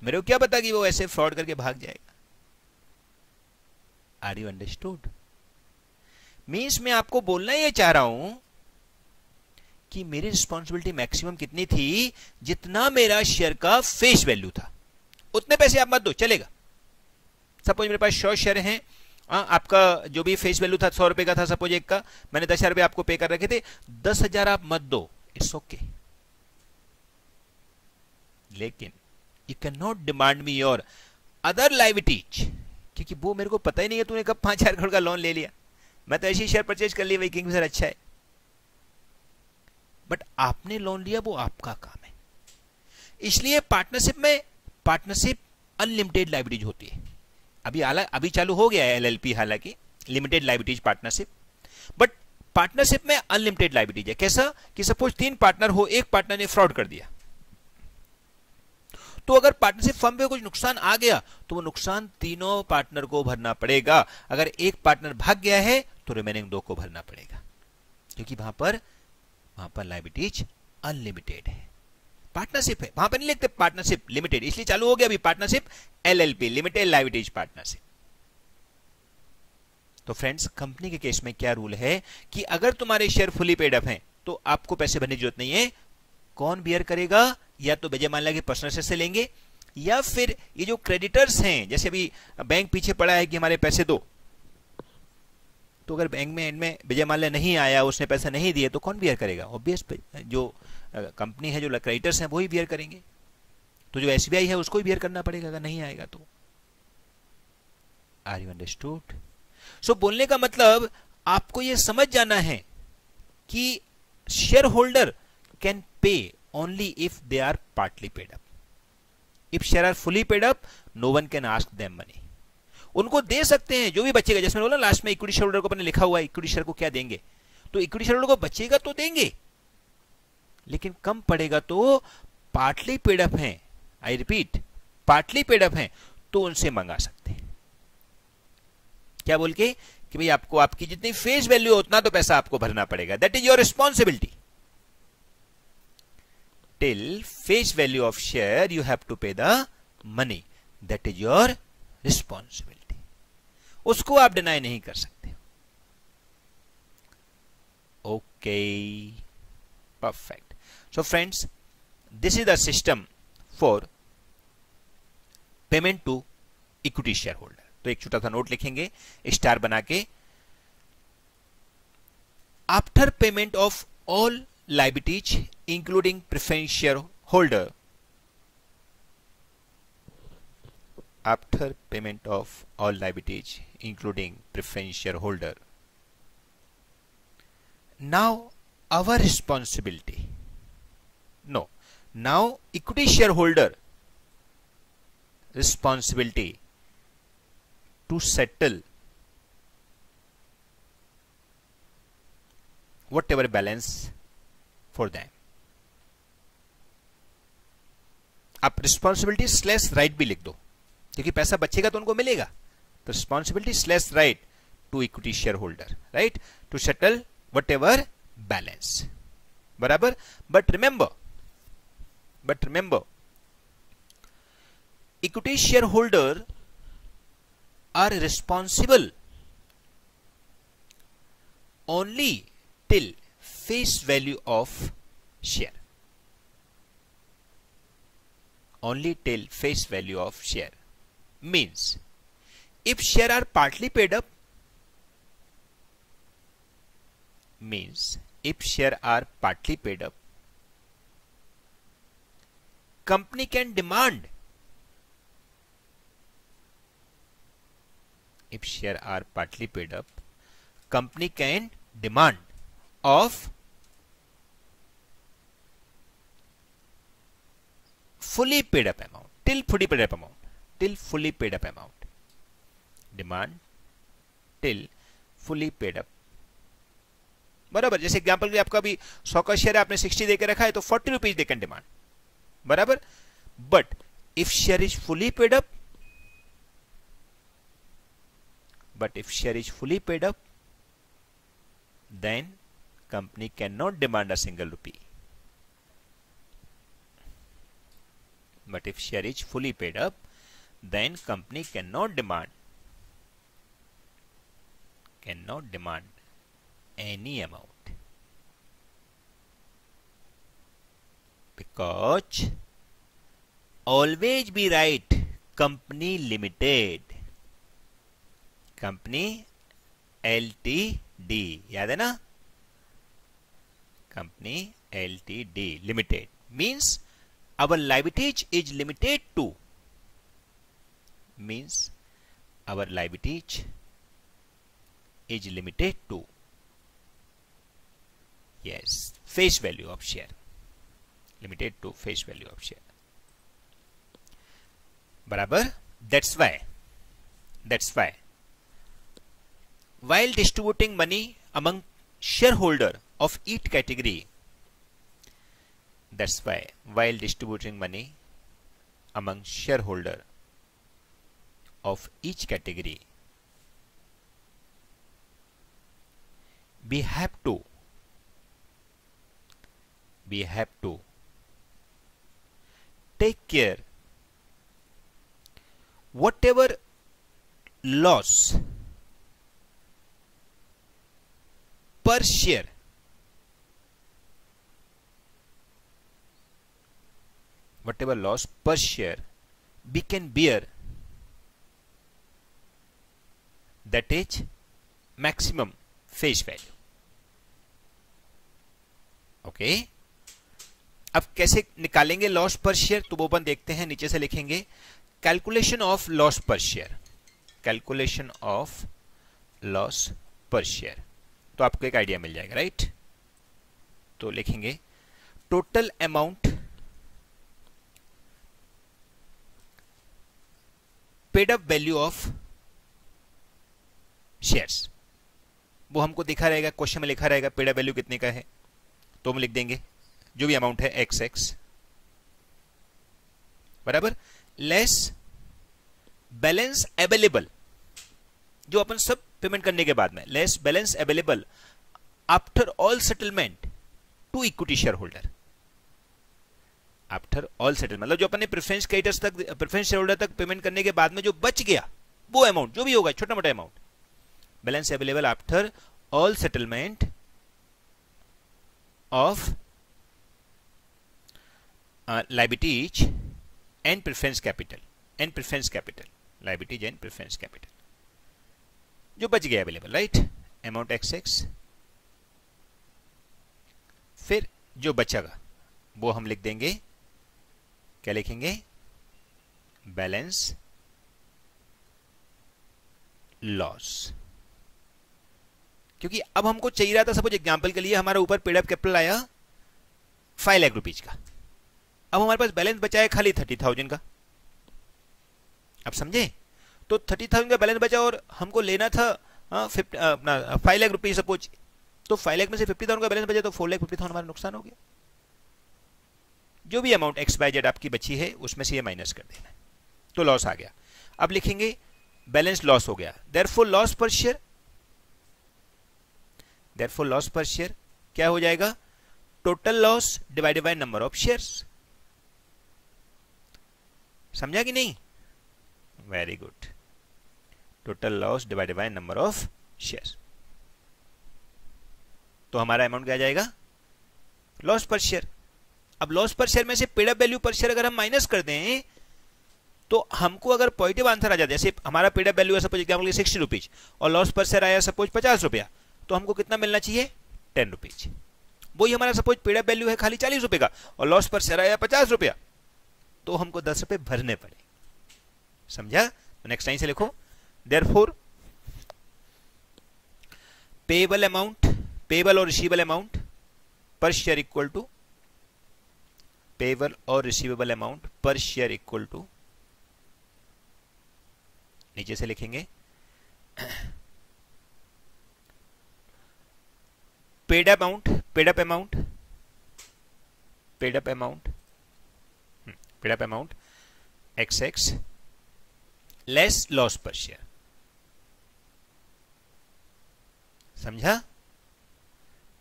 मेरे को क्या पता कि वो ऐसे फ्रॉड करके भाग जाएगा। Are you understood? मीन्स मैं आपको बोलना ये चाह रहा हूं कि मेरी रिस्पॉन्सिबिलिटी मैक्सिमम कितनी थी, जितना मेरा शेयर का फेस वैल्यू था उतने पैसे आप मत दो, चलेगा। सपोज मेरे पास 100 शेयर हैं, आपका जो भी फेस वैल्यू था 100 रुपए का था सपोज एक का, मैंने 10,000 रुपए आपको पे कर रखे थे, 10,000 आप मत दो, इट्स ओके, लेकिन you can not demand me your other liabilities, क्योंकि वो मेरे को पता ही नहीं है तूने कब 5,000 करोड़ का लोन ले लिया। मैं तो ऐसी शेयर परचेज कर ली, वही किंगफिशर अच्छा है, बट आपने लोन लिया वो आपका काम है। इसलिए पार्टनरशिप में पार्टनरशिप अनलिमिटेड लाइबिलिटीज होती है। अभी चालू हो गया है एलएलपी, हालांकि limited liabilities partnership, but partnership में अनलिमिटेड लाइबिलिटीज है। कैसा कि सपोज 3 पार्टनर हो, एक पार्टनर ने फ्रॉड कर दिया, तो अगर पार्टनरशिप फर्म पे कुछ नुकसान आ गया तो वो नुकसान तीनों पार्टनर को भरना पड़ेगा। अगर एक पार्टनर भाग गया है तो रिमेनिंग 2 को भरना पड़ेगा, क्योंकि वहां पर लाइबिलिटीज अनलिमिटेड है। पार्टनरशिप है, वहां पर नहीं लिखते पार्टनरशिप लिमिटेड, इसलिए चालू हो गया अभी partnership LLP, limited liabilities partnership. तो फ्रेंड्स, कंपनी के केस में क्या रूल है कि अगर तुम्हारे शेयर फुली पेड अप हैं तो आपको पैसे भरने की जरूरत नहीं है। कौन बियर करेगा? या तो विजय माल्या के पर्सनल से लेंगे, या फिर ये जो क्रेडिटर्स हैं, जैसे अभी बैंक पीछे पड़ा है कि हमारे पैसे दो, तो अगर बैंक में एंड में विजय माल्या नहीं आया, उसने पैसा नहीं दिए, तो कौन बियर करेगा? ऑब्वियस जो कंपनी है, जो क्रेडिटर्स हैं वो ही बियर करेंगे। तो जो एसबीआई है उसको ही बियर करना पड़ेगा अगर नहीं आएगा तो। Are you understood? सो बोलने का मतलब आपको यह समझ जाना है कि share holder can pay only if they are partly paid up. If share are fully paid up, no one can ask them money. उनको दे सकते हैं जो भी बचेगा, जैसे मैंने बोला लास्ट में इक्विटी शेयर होल्डर को अपने लिखा हुआ है, इक्विटी शेयर को क्या देंगे, तो इक्विटी शेयर होल्डर को बचेगा तो देंगे, लेकिन कम पड़ेगा तो पार्टली पेड अप हैं, I repeat partly paid up हैं, तो उनसे मंगा सकते हैं। क्या बोल के कि भाई आपको आपकी जितनी फेस वैल्यू उतना तो पैसा आपको भरना पड़ेगा, that is your responsibility. Till face value of share you have to pay the money, that is your responsibility. उसको आप डिनाई नहीं कर सकते। Okay, perfect. So friends, this is the system for payment to equity shareholder. तो एक छोटा सा note लिखेंगे स्टार बना के, after payment of all liabilities including preference shareholder, after payment of all liabilities including preference shareholder, now our responsibility, no, now equity shareholder responsibility to settle whatever balance for them. आप responsibility slash right भी लिख दो, क्योंकि पैसा बचेगा तो उनको मिलेगा. तो responsibility slash right to equity share holder, right, to settle what ever balance. बराबर. But remember equity share holder are responsible only till face value of share. Only till face value of share means if share are partly paid up, company can demand. If share are partly paid up, company can demand of fully paid up amount, till fully paid up amount, demand till fully paid up. बराबर. जैसे example के लिए आपका भी 100 का share है, आपने 60 देकर रखा है, तो 40 रुपीज दे कैन डिमांड. बराबर. But if share is fully paid up, then company cannot demand a single rupee. But if share is fully paid up, then company cannot demand any amount, because always be right, company limited, company LTD, याद है ना, company LTD limited means our liabilities is limited to, yes, face value of share, limited to face value of share. बराबर. that's why while distributing money among shareholder of each category, we have to take care whatever loss per share we can bear, that is maximum face value. Okay. अब कैसे निकालेंगे loss पर share, तो वो अपन देखते हैं. नीचे से लिखेंगे कैलकुलेशन ऑफ लॉस पर शेयर, तो आपको एक आइडिया मिल जाएगा, राइट. तो लिखेंगे total amount paid up value of shares. वो हमको दिखा रहेगा, क्वेश्चन में लिखा रहेगा पेड अप वैल्यू कितने का है, तो हम लिख देंगे जो भी अमाउंट है XX, बराबर, लेस बैलेंस अवेलेबल, जो अपन सब पेमेंट करने के बाद में, less balance available after all settlement to equity share holder. After all settlement मतलब जो अपन ने प्रेफरेंस शेयर होल्डर तक पेमेंट करने के बाद में जो बच गया, वो अमाउंट जो भी होगा, छोटा मोटा amount, balance available after all settlement of liabilities and preference capital, liabilities and preference capital, जो बच गया अवेलेबल, राइट, अमाउंट XX. फिर जो बचेगा वो हम लिख देंगे, क्या लिखेंगे, बैलेंस लॉस. क्योंकि अब हमको चाहिए रहा था, सपोज एग्जांपल के लिए हमारा ऊपर पेड अप कैपिटल आया 5 लाख रुपीज का, अब हमारे पास बैलेंस बचा है खाली 30,000 का. आप समझे, तो 30,000 का बैलेंस बचा और हमको लेना था अपना 5 लाख रुपीज सपोज, तो 5 लाख में से 50,000 का बैलेंस बचे तो 4,50,000 हमारा नुकसान हो गया। जो भी अमाउंट एक्स बाय जेड आपकी बची है उसमें से ये माइनस कर देना है, तो लॉस आ गया। अब लिखेंगे बैलेंस लॉस हो गया, देयरफॉर लॉस पर शेयर, देयरफॉर लॉस पर शेयर क्या हो जाएगा, total loss divided by number of shares. समझा कि नहीं? Very good, total loss divided by number of shares. तो हमारा अमाउंट क्या आ जाएगा, लॉस पर शेयर। अब लॉस पर शेयर में से पेड अप वैल्यू पर शेयर अगर हम माइनस कर दें तो हमको अगर पॉजिटिव आंसर आ जाए, जैसे हमारा पेड अप वैल्यू है सपोज एग्जाम्पल 60 रुपीज और लॉस पर शेयर आया सपोज 50 रुपया, तो हमको कितना मिलना चाहिए, 10 रुपीज। वही हमारा सपोज पेड अप वैल्यू है खाली 40 रुपए का और लॉस पर शेयर आया 50 रुपया, तो हमको 10 रुपए भरने पड़े। समझा? तो नेक्स्ट लाइन से लिखो, देयरफॉर पेएबल अमाउंट, पेएबल और रिसीवेबल अमाउंट पर शेयर इक्वल टू, पेएबल और रिसीवेबल अमाउंट पर शेयर इक्वल टू, नीचे से लिखेंगे paid amount, paid up amount, paid up amount, paid up amount XX less loss पर शेयर। समझा?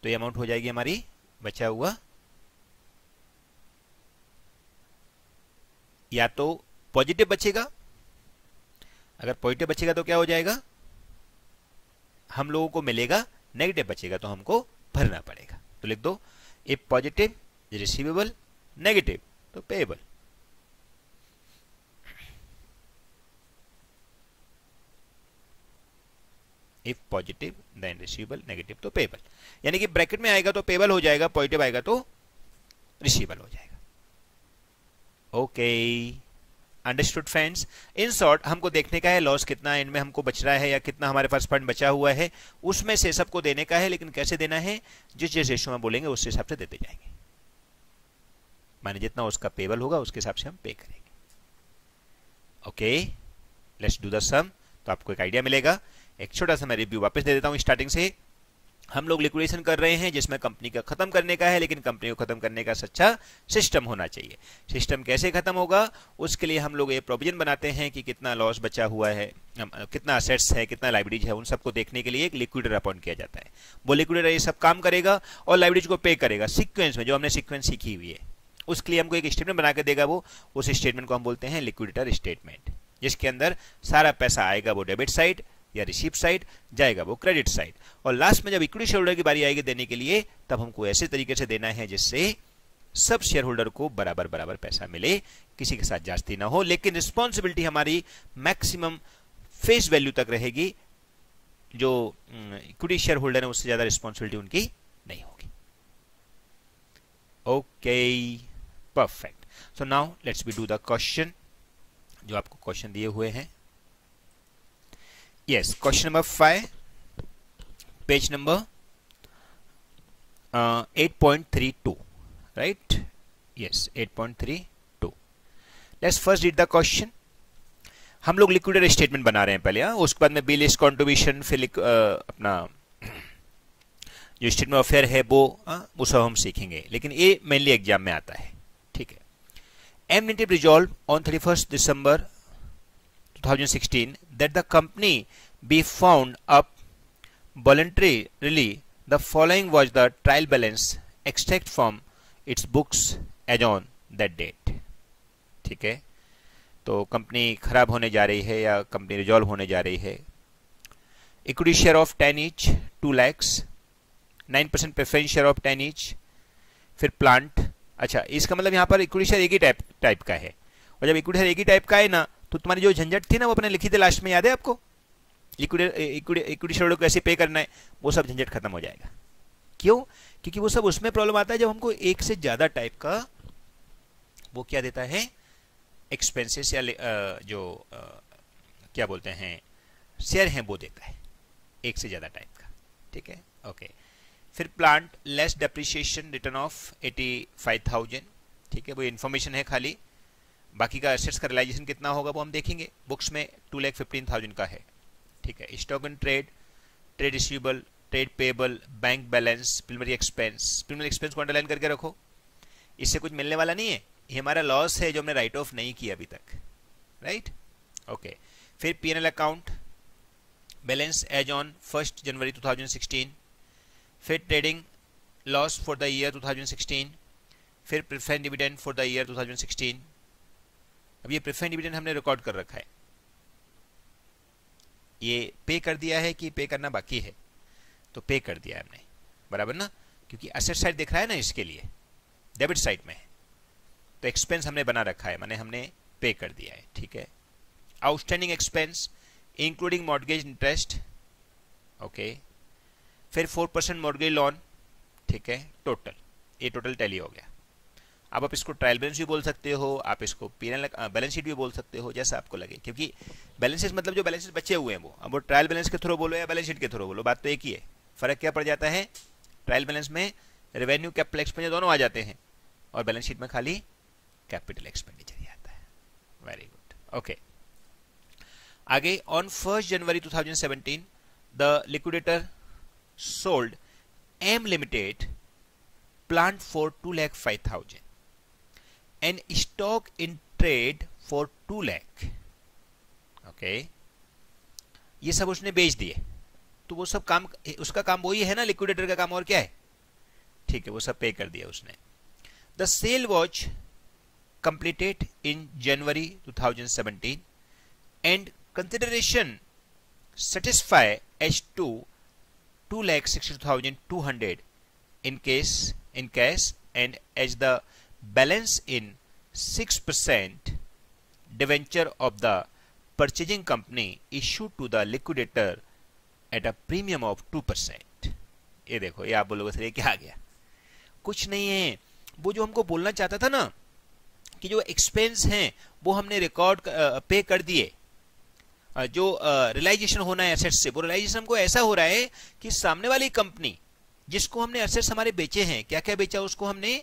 तो ये अमाउंट हो जाएगी हमारी बचा हुआ, या तो पॉजिटिव बचेगा, अगर पॉजिटिव बचेगा तो क्या हो जाएगा, हम लोगों को मिलेगा, नेगेटिव बचेगा तो हमको भरना पड़ेगा। तो लिख दो, इफ पॉजिटिव रिसीवेबल, नेगेटिव तो payable. If positive then receivable, negative तो पेएबल, यानी कि ब्रैकेट में आएगा तो पेएबल हो जाएगा, पॉजिटिव आएगा तो रिसीवेबल हो जाएगा। Okay, understood friends. In short हमको देखने का है लॉस कितना इनमें हमको बच रहा है या कितना हमारे पास फंड बचा हुआ है, उसमें से सबको देने का है, लेकिन कैसे देना है, जिस जिस रेशियो में बोलेंगे उस हिसाब से देते जाएंगे। माने जितना उसका पेएबल होगा उसके हिसाब से हम पे करेंगे। ओके, लेट्स डू द सम। तो आपको एक आइडिया मिलेगा। एक छोटा सा मैं रिव्यू वापस दे देता हूं स्टार्टिंग से। हम लोग लिक्विडेशन कर रहे हैं जिसमें कंपनी का खत्म करने का है, लेकिन कंपनी को खत्म करने का सच्चा सिस्टम होना चाहिए। सिस्टम कैसे खत्म होगा, उसके लिए हम लोग ये प्रोविजन बनाते हैं कि कितना लॉस बचा हुआ है, कितना असेट्स है, कितना लाइबिलिटीज है, उन सबको देखने के लिए एक लिक्विडेटर अपॉइंट किया जाता है। वो लिक्विडेटर ये सब काम करेगा और लाइबिलिटीज को पे करेगा सीक्वेंस में, जो हमने सीक्वेंस सीखी हुई है। उसके लिए हमको एक स्टेटमेंट बना के देगा वो, उस स्टेटमेंट को हम बोलते हैं लिक्विडेटर स्टेटमेंट, जिसके अंदर सारा पैसा आएगा वो डेबिट साइड या रिसीव साइड, जाएगा वो क्रेडिट साइड, और लास्ट में जब इक्विटी शेयर होल्डर की बारी आएगी देने के लिए, तब हमको ऐसे तरीके से देना है जिससे सब शेयर होल्डर को बराबर बराबर पैसा मिले, किसी के साथ जास्ती ना हो, लेकिन रिस्पॉन्सिबिलिटी हमारी मैक्सिमम फेस वैल्यू तक रहेगी। जो इक्विटी शेयर होल्डर है उससे ज्यादा रिस्पॉन्सिबिलिटी उनकी नहीं होगी। Okay, perfect. So now let's be do the question, जो आपको क्वेश्चन दिए हुए हैं। Yes, question number 5, page number 8.32, right? Yes, 8.32. Let's first read the question. हम लोग लिक्विडेटर स्टेटमेंट बना रहे हैं पहले, उसके बाद में बिल लिस्ट कॉन्ट्रीब्यूशन, फिर अपना जो स्टेटमेंट ऑफ अफेयर है वो सब हम सीखेंगे, लेकिन ये मेनली एग्जाम में आता है। ठीक है। एमनेटिव resolve on 31st December 2016 that the company be found up voluntarily. The following was the trial balance extract from its books as on that date. ठीक है। तो कंपनी खराब होने जा रही है या कंपनी रिजॉल्व होने जा रही है। Equity share of 10 each 2 lakhs, 9% preference share of 10 each, फिर प्लांट। अच्छा, इसका मतलब यहाँ पर इक्विटी शेयर एक ही टाइप का है, और जब इक्विटी शेयर एक ही टाइप का है ना, तो तुम्हारी जो झंझट थी ना वो अपने लिखी थी लास्ट में, याद है आपको? इक्विटी शेयर को कैसे पे करना है, वो सब झंझट खत्म हो जाएगा। क्यों? क्योंकि वो सब उसमें प्रॉब्लम आता है जब हमको एक से ज्यादा टाइप का वो क्या देता है, एक्सपेंसेस या क्या बोलते हैं शेयर हैं, वो देता है एक से ज्यादा टाइप का। ठीक है, ओके। फिर plant less depreciation return of 85,000। ठीक है, वो इन्फॉर्मेशन है खाली, बाकी का एसेट्स का रियलाइजेशन कितना होगा वो हम देखेंगे। बुक्स में 2,15,000 का है। ठीक है। Stock and trade, trade receivable trade payable, bank balance, preliminary expense. Preliminary expense को अंडरलाइन करके रखो, इससे कुछ मिलने वाला नहीं है, ये हमारा लॉस है जो हमने राइट ऑफ नहीं किया अभी तक, राइट। ओके, फिर P&L account balance as on 1 January 2016, फिर trading loss for the year 2016, फिर preference dividend for the year 2016। अब ये प्रेफरेंस डिविडेंड हमने रिकॉर्ड कर रखा है, ये पे कर दिया है कि पे करना बाकी है, तो पे कर दिया है हमने, बराबर ना, क्योंकि एसेट साइड दिख रहा है ना, इसके लिए डेबिट साइड में है, तो एक्सपेंस हमने बना रखा है, माने हमने पे कर दिया है, ठीक है। Outstanding expense including mortgage interest, okay, फिर 4% मॉर्गेज लोन, ठीक है, टोटल, ये टोटल टैली हो गया। अब आप इसको ट्रायल बैलेंस भी बोल सकते हो, आप इसको P&L बैलेंस शीट भी बोल सकते हो, जैसा आपको लगे, क्योंकि बैलेंसेस मतलब जो बैलेंसेस बचे हुए हैं वो, अब वो ट्रायल बैलेंस के थ्रू बोलो या बैलेंस शीट के थ्रू बोलो, बात तो एक ही है। फर्क क्या पड़ जाता है, ट्रायल बैलेंस में रेवेन्यू कैपिटल एक्सपेंडिचर दोनों आ जाते हैं, और बैलेंस शीट में खाली कैपिटल एक्सपेंडिचर ही आता है। Very good, okay. आगे, on 1 January 2017 the liquidator sold M Limited plant for 2,05,000 and stock in trade for 2 lakh, okay, ये सब उसने बेच दिए, तो वो सब काम, उसका काम वही है ना, लिक्विडेटर का काम, और क्या है, ठीक है, वो सब पे कर दिया उसने। The sale was completed in January 2017 and consideration satisfied as to 2,62,200 in cash and as the balance in 6% debenture of the purchasing company issued to the liquidator at a premium of 2%। ये देखो, ये आप बोलोगे sir ये क्या आ गया, कुछ नहीं है, वो जो हमको बोलना चाहता था ना कि जो एक्सपेंस हैं वो हमने रिकॉर्ड पे कर दिए, जो रियलाइजेशन होना है एसेट्स से, वो रियलाइजेशन हमको ऐसा हो रहा है कि सामने वाली कंपनी जिसको हमने एसेट्स हमारे बेचे हैं, क्या क्या बेचा, उसको हमने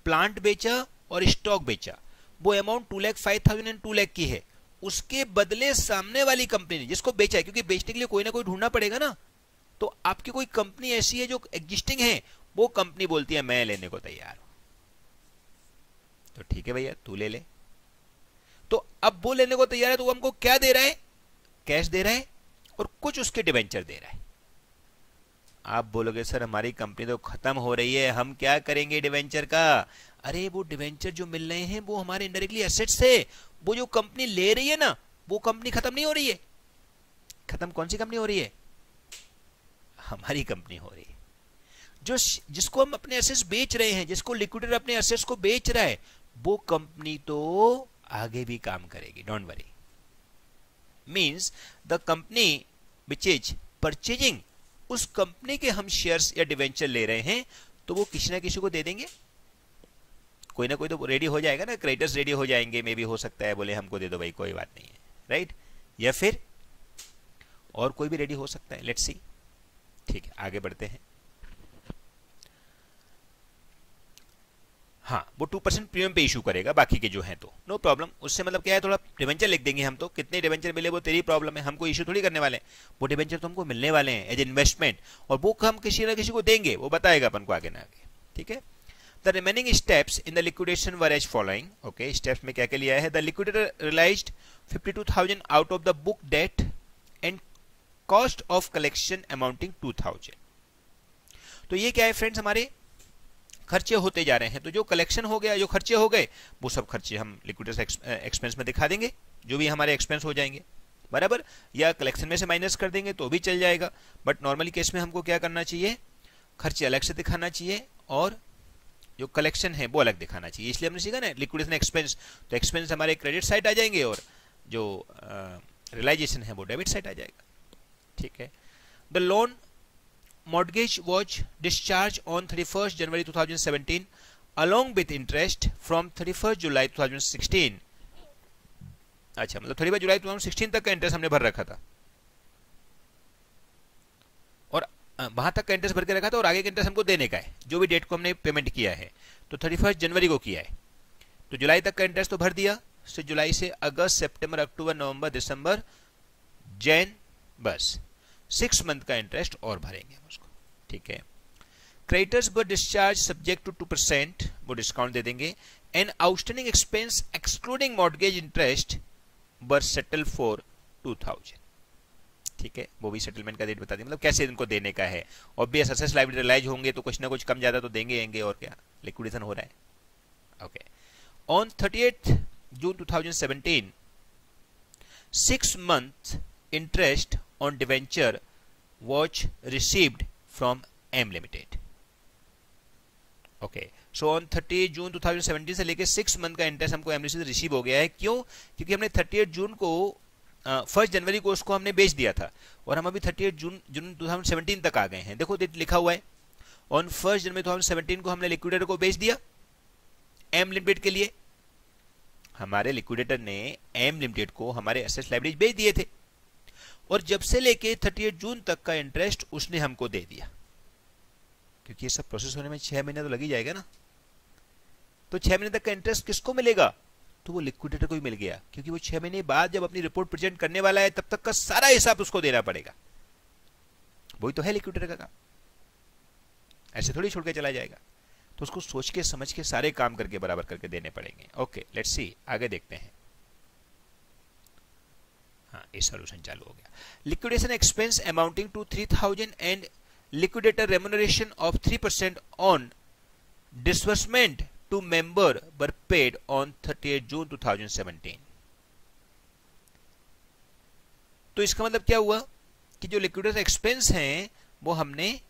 प्लांट बेचा और स्टॉक बेचा, वो अमाउंट 2,05,000 एंड 2 लाख की है, उसके बदले सामने वाली कंपनी ने जिसको बेचा है, क्योंकि बेचने के लिए कोई ना कोई ढूंढना पड़ेगा ना, तो आपकी कोई कंपनी ऐसी है जो एग्जिस्टिंग है, वो कंपनी बोलती है मैं लेने को तैयार हूं, तो ठीक है भैया तू ले ले। तो अब वो लेने को तैयार है, तो वो हमको क्या दे रहा है, कैश दे रहा है और कुछ उसके डिवेंचर दे रहा है। आप बोलोगे सर हमारी कंपनी तो खत्म हो रही है, हम क्या करेंगे डिवेंचर का, अरे वो डिवेंचर जो मिल रहे हैं वो हमारे इनडायरेक्टली एसेट्स है, वो जो कंपनी ले रही है ना, वो कंपनी खत्म नहीं हो रही है। खत्म कौन सी कंपनी हो रही है, हमारी कंपनी हो रही है, जो जिसको हम अपने एसेट्स बेच रहे हैं, जिसको लिक्विडेटर अपने एसेट्स को बेच रहा है, वो कंपनी तो आगे भी काम करेगी, don't worry. Means the company which is purchasing, उस कंपनी के हम शेयर्स या डिवेंचर ले रहे हैं, तो वो किसी ना किसी को दे देंगे, कोई ना कोई तो रेडी हो जाएगा ना, क्रेडिटर्स रेडी हो जाएंगे, मे भी हो सकता है बोले हमको दे दो भाई कोई बात नहीं है, राइट, या फिर और कोई भी रेडी हो सकता है, लेट्स सी। ठीक है, आगे बढ़ते हैं। हाँ, वो 2% प्रीमियम पे इशू करेगा, बाकी के जो हैं तो नो प्रॉब्लम, उससे मतलब क्या है, थोड़ा डिवेंचर लिख देंगे हम, तो कितने डिवेंचर मिले वो तेरी प्रॉब्लम है, हमको इशू थोड़ी करने वाले हैं, वो डिवेंचर तो हमको मिलने वाले हैं एज इन्वेस्टमेंट, और वो हम किसी ना किसी को देंगे, वो बताएगा अपन को आगे ना आगे, ठीक है। The remaining steps in the liquidation were as following, okay, steps में क्या क्या लिया है, the liquidator realised 52,000 out of the book debt and cost of collection amounting 2,000। तो ये क्या है फ्रेंड्स, हमारे खर्चे होते जा रहे हैं, तो जो कलेक्शन हो गया, जो खर्चे हो गए, वो सब खर्चे हम लिक्विडेशन एक्सपेंस में दिखा देंगे, जो भी हमारे एक्सपेंस हो जाएंगे, बराबर, या कलेक्शन में से माइनस कर देंगे तो भी चल जाएगा, बट नॉर्मली केस में हमको क्या करना चाहिए, खर्चे अलग से दिखाना चाहिए और जो कलेक्शन है वो अलग दिखाना चाहिए। इसलिए हमने सीखा ना लिक्विडेशन एक्सपेंस, तो एक्सपेंस हमारे क्रेडिट साइड आ जाएंगे और जो रियलाइजेशन है वो डेबिट साइड आ जाएगा, ठीक है। The loan mortgage was discharged on 31st January 2017 along with interest from 31st July 2016। अच्छा, मतलब 31 जुलाई 2016 तक का इंटरेस्ट हमने भर रखा था, और वहां तक का इंटरेस्ट भर के रखा था, और आगे का इंटरेस्ट हमको देने का है, जो भी डेट को हमने पेमेंट किया है, तो 31 जनवरी को किया है, तो जुलाई तक का इंटरेस्ट तो भर दिया, तो जुलाई से अगस्त, सितंबर, अक्टूबर, नवंबर, दिसंबर, जैन, बस 6 मंथ का इंटरेस्ट और भरेंगे हम उसको, ठीक है। Creditors were discharge subject to 2%, वो डिस्काउंट दे देंगे। And outstanding expense excluding mortgage interest were settle for 2000, ठीक है। वो भी सेटलमेंट का डेट बता दें, मतलब कैसे इनको देने का है। ऑब्वियस असेट्स लायबिलिटी रियलाइज होंगे तो कुछ ना कुछ कम ज्यादा तो देंगे और क्या, लिक्विडेशन हो रहा है। Okay, on 30th June 2017 6 month interest on debenture was received from M Limited. Okay, so on 30 June 2017 से लेके 6 मंथ का इंटरेस्ट हमको एम से रिसीव हो गया है। क्यों? क्योंकि हमने 30 जून को 1 जनवरी को उसको हमने बेच दिया था और हम अभी 30 जून 2017 तक आ गए हैं। देखो लिखा हुआ है ऑन 1 जनवरी 2017 को हमने लिक्विडेटर को बेच दिया एम लिमिटेड के लिए। हमारे लिक्विडेटर ने एम लिमिटेड को हमारे एसेट्स लायबिलिटीज बेच दिए थे और जब से लेके 30 जून तक का इंटरेस्ट उसने हमको दे दिया। क्योंकि ये सब प्रोसेस होने में 6 महीने तो लग ही जाएगा ना, तो 6 महीने तक का इंटरेस्ट किसको मिलेगा? तो वो लिक्विडेटर को ही मिल गया, क्योंकि वो 6 महीने बाद जब अपनी रिपोर्ट प्रेजेंट करने वाला है तब तक का सारा हिसाब उसको देना पड़ेगा। वही तो है लिक्विडेटर का काम, ऐसे थोड़ी छोड़ के चला जाएगा। तो उसको सोच के समझ के सारे काम करके बराबर करके देने पड़ेंगे। ओके, लेट्स सी, आगे देखते हैं। हाँ, ये सॉल्यूशन चालू हो गया। Liquidation expense amounting to 3000 and liquidator remuneration of 3% on disbursement to member were paid on 30 June 2017। तो इसका मतलब क्या हुआ कि जो लिक्विडेटर एक्सपेंस हैं वो हमने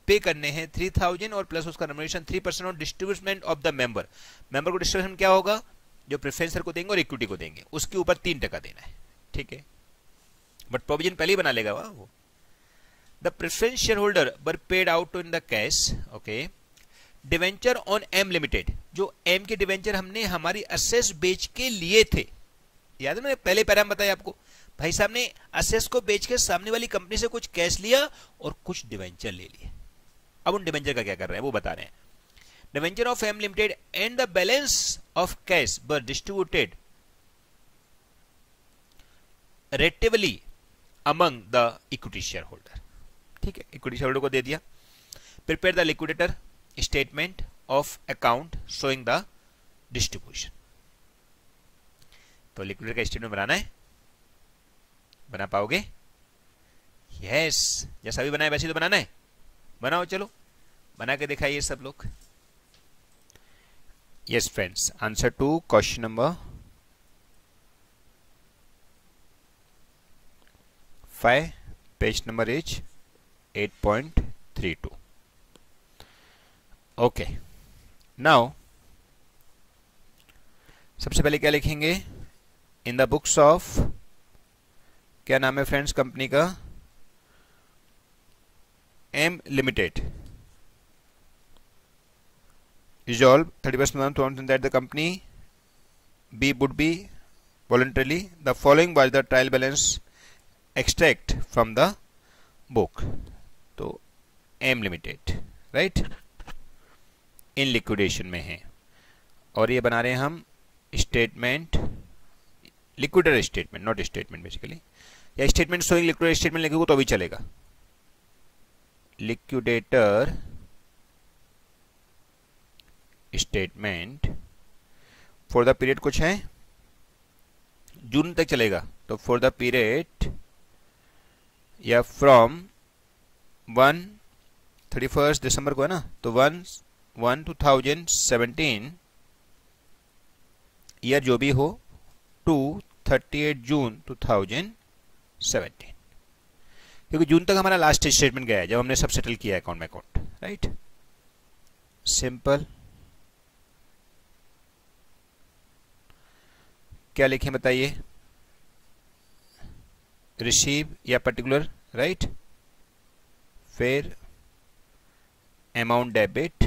पे करने हैं 3000 और प्लस उसका remuneration 3% on distribution of the member. Member को डिस्ट्रीब्यूशन क्या होगा? जो प्रेफरेंसर को देंगे और इक्विटी को देंगे, उसके ऊपर 3% देना है, ठीक है। बट प्रोविजन पहले ही बना लेगा वो। The preference share holder were paid out in the cash. Okay, debenture on M limited, जो एम के डिवेंचर हमने हमारी असेस बेच के लिए थे, याद है मैंने पहले पैरा में बताया आपको, भाई साहब ने असेस को बेच के सामने वाली कंपनी से कुछ कैश लिया और कुछ डिवेंचर ले लिए। अब उन डिवेंचर का क्या कर रहे हैं वो बता रहे हैं। Debenture of M limited and the balance of cash were distributed ratably among the equity share holder, ठीक है। इक्विटी शेयर होल्डर को दे दिया। Prepare the liquidator statement of account showing the distribution. तो लिक्विडेटर का स्टेटमेंट बनाना है, बना पाओगे? यस, जैसा भी बनाए वैसे तो बनाना है, बनाओ, चलो बना के दिखाइए सब लोग। Yes friends, answer to question number 5, page number is 8.32। Okay, now सबसे पहले क्या लिखेंगे? इन द बुक्स ऑफ, क्या नाम है फ्रेंड्स कंपनी का? M limited. Resolve 31st month 2000 that the company B would be voluntarily the following was the trial balance extract from the book. तो M Limited right इन liquidation में है और ये बना रहे हैं हम statement, liquidator statement, not statement basically, या स्टेटमेंट शोइंग लिक्विडेटर स्टेटमेंट लिखेगा तो भी चलेगा। Liquidator statement for the period कुछ है, जून तक चलेगा, तो फॉर द पीरियड या फ्रॉम 31 दिसंबर को है ना, तो 1/1/2017 ईयर जो भी हो टू 38 जून 2017, क्योंकि जून तक हमारा लास्ट स्टेटमेंट गया है जब हमने सब सेटल किया अकाउंट में अकाउंट, राइट। सिंपल। क्या लिखें बताइए? रिसीव या पर्टिकुलर, राइट। फिर amount debit,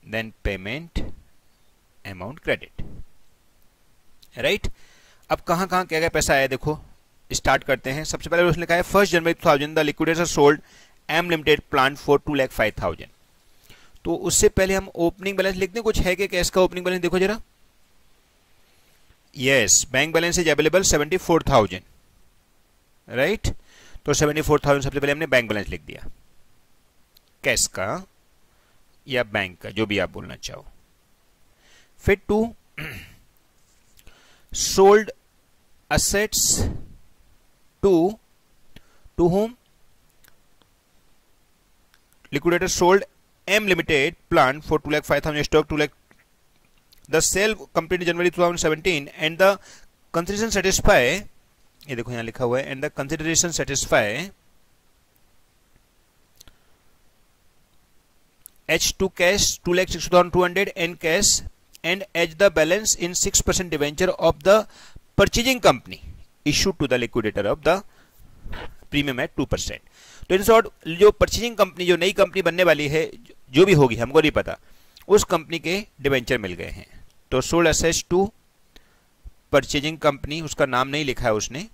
then payment amount credit, right. अब कहां कहां क्या क्या पैसा आया देखो, स्टार्ट करते हैं। सबसे पहले उसने लिखा है 1 January 2000 the liquidator sold M limited plant for 2,05,000। तो उससे पहले हम ओपनिंग बैलेंस लिखते हैं, कुछ है कि कैश का ओपनिंग बैलेंस देखो जरा। Yes, bank balance is available 74,000, right. तो 74,000 सबसे पहले हमने बैंक बैलेंस लिख दिया, कैश का या बैंक का, जो भी आप बोलना चाहो। फिर 2, sold assets to whom? Liquidator sold M Limited plant for 2,05,000 stock 2 lakh. The sale completed January 2017 and the consideration satisfy, ये देखो यहाँ लिखा हुआ है, and the consideration satisfy H2 cash 2,60,200 and cash and as the balance in 6% debenture of the purchasing company issued to the liquidator of the premium है 2%। तो in short जो purchasing company, जो नई कंपनी बनने वाली है, जो भी होगी हमको नहीं पता, उस कंपनी के डिवेंचर मिल गए हैं। तो sold assets to purchasing company, उसका नाम नहीं लिखा है उसने,